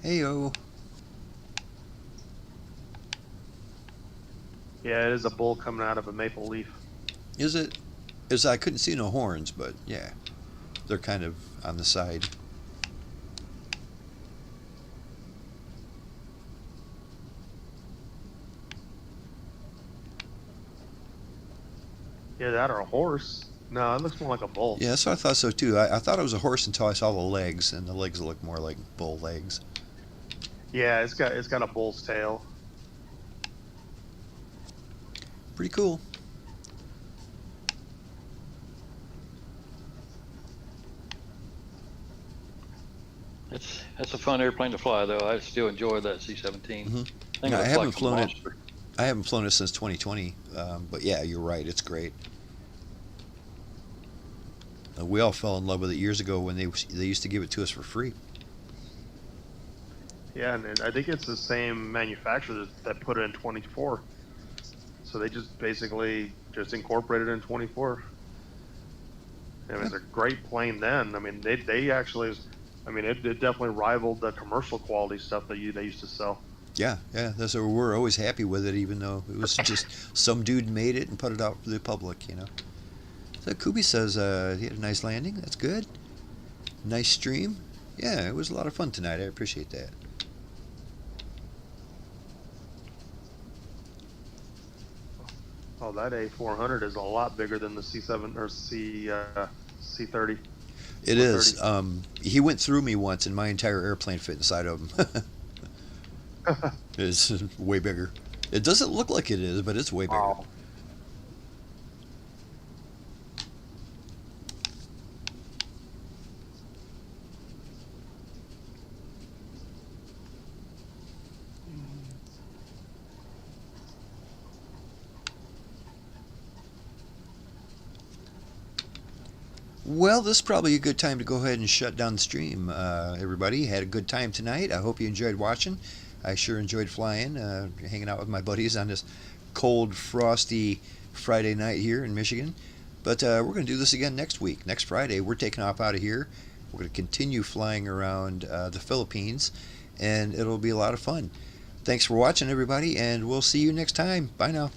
Heyo. Yeah, it is a bull coming out of a maple leaf. Is it? I couldn't see no horns, but yeah, they're kind of on the side. Yeah, that or a horse. No, it looks more like a bull. Yeah, that's what I thought so too. I thought it was a horse until I saw the legs, and the legs look more like bull legs. Yeah, it's got a bull's tail. Pretty cool. It's a fun airplane to fly, though. I still enjoy that C-17. Mm-hmm. Thing No, I looks haven't like a flown it. monster. I haven't flown it since 2020. But yeah, you're right. It's great. We all fell in love with it years ago when they used to give it to us for free. Yeah, and I think it's the same manufacturer that put it in 24. So they just basically just incorporated it in 24. I mean, it's a great plane then. I mean, they actually, I mean, it definitely rivaled the commercial quality stuff that they used to sell. Yeah, yeah. That's what we're always happy with it, even though it was just some dude made it and put it out for the public. So Kubi says he had a nice landing. That's good. Nice stream. Yeah, it was a lot of fun tonight. I appreciate that. Oh, that A400 is a lot bigger than the C7 or C30. It is. He went through me once, and my entire airplane fit inside of him. It's way bigger. It doesn't look like it is, but it's way bigger. Wow. Well, this is probably a good time to go ahead and shut down the stream. Everybody had a good time tonight. I hope you enjoyed watching. I sure enjoyed flying, hanging out with my buddies on this cold, frosty Friday night here in Michigan. But we're going to do this again next week. Next Friday, we're taking off out of here. We're going to continue flying around the Philippines, and it'll be a lot of fun. Thanks for watching, everybody, and we'll see you next time. Bye now.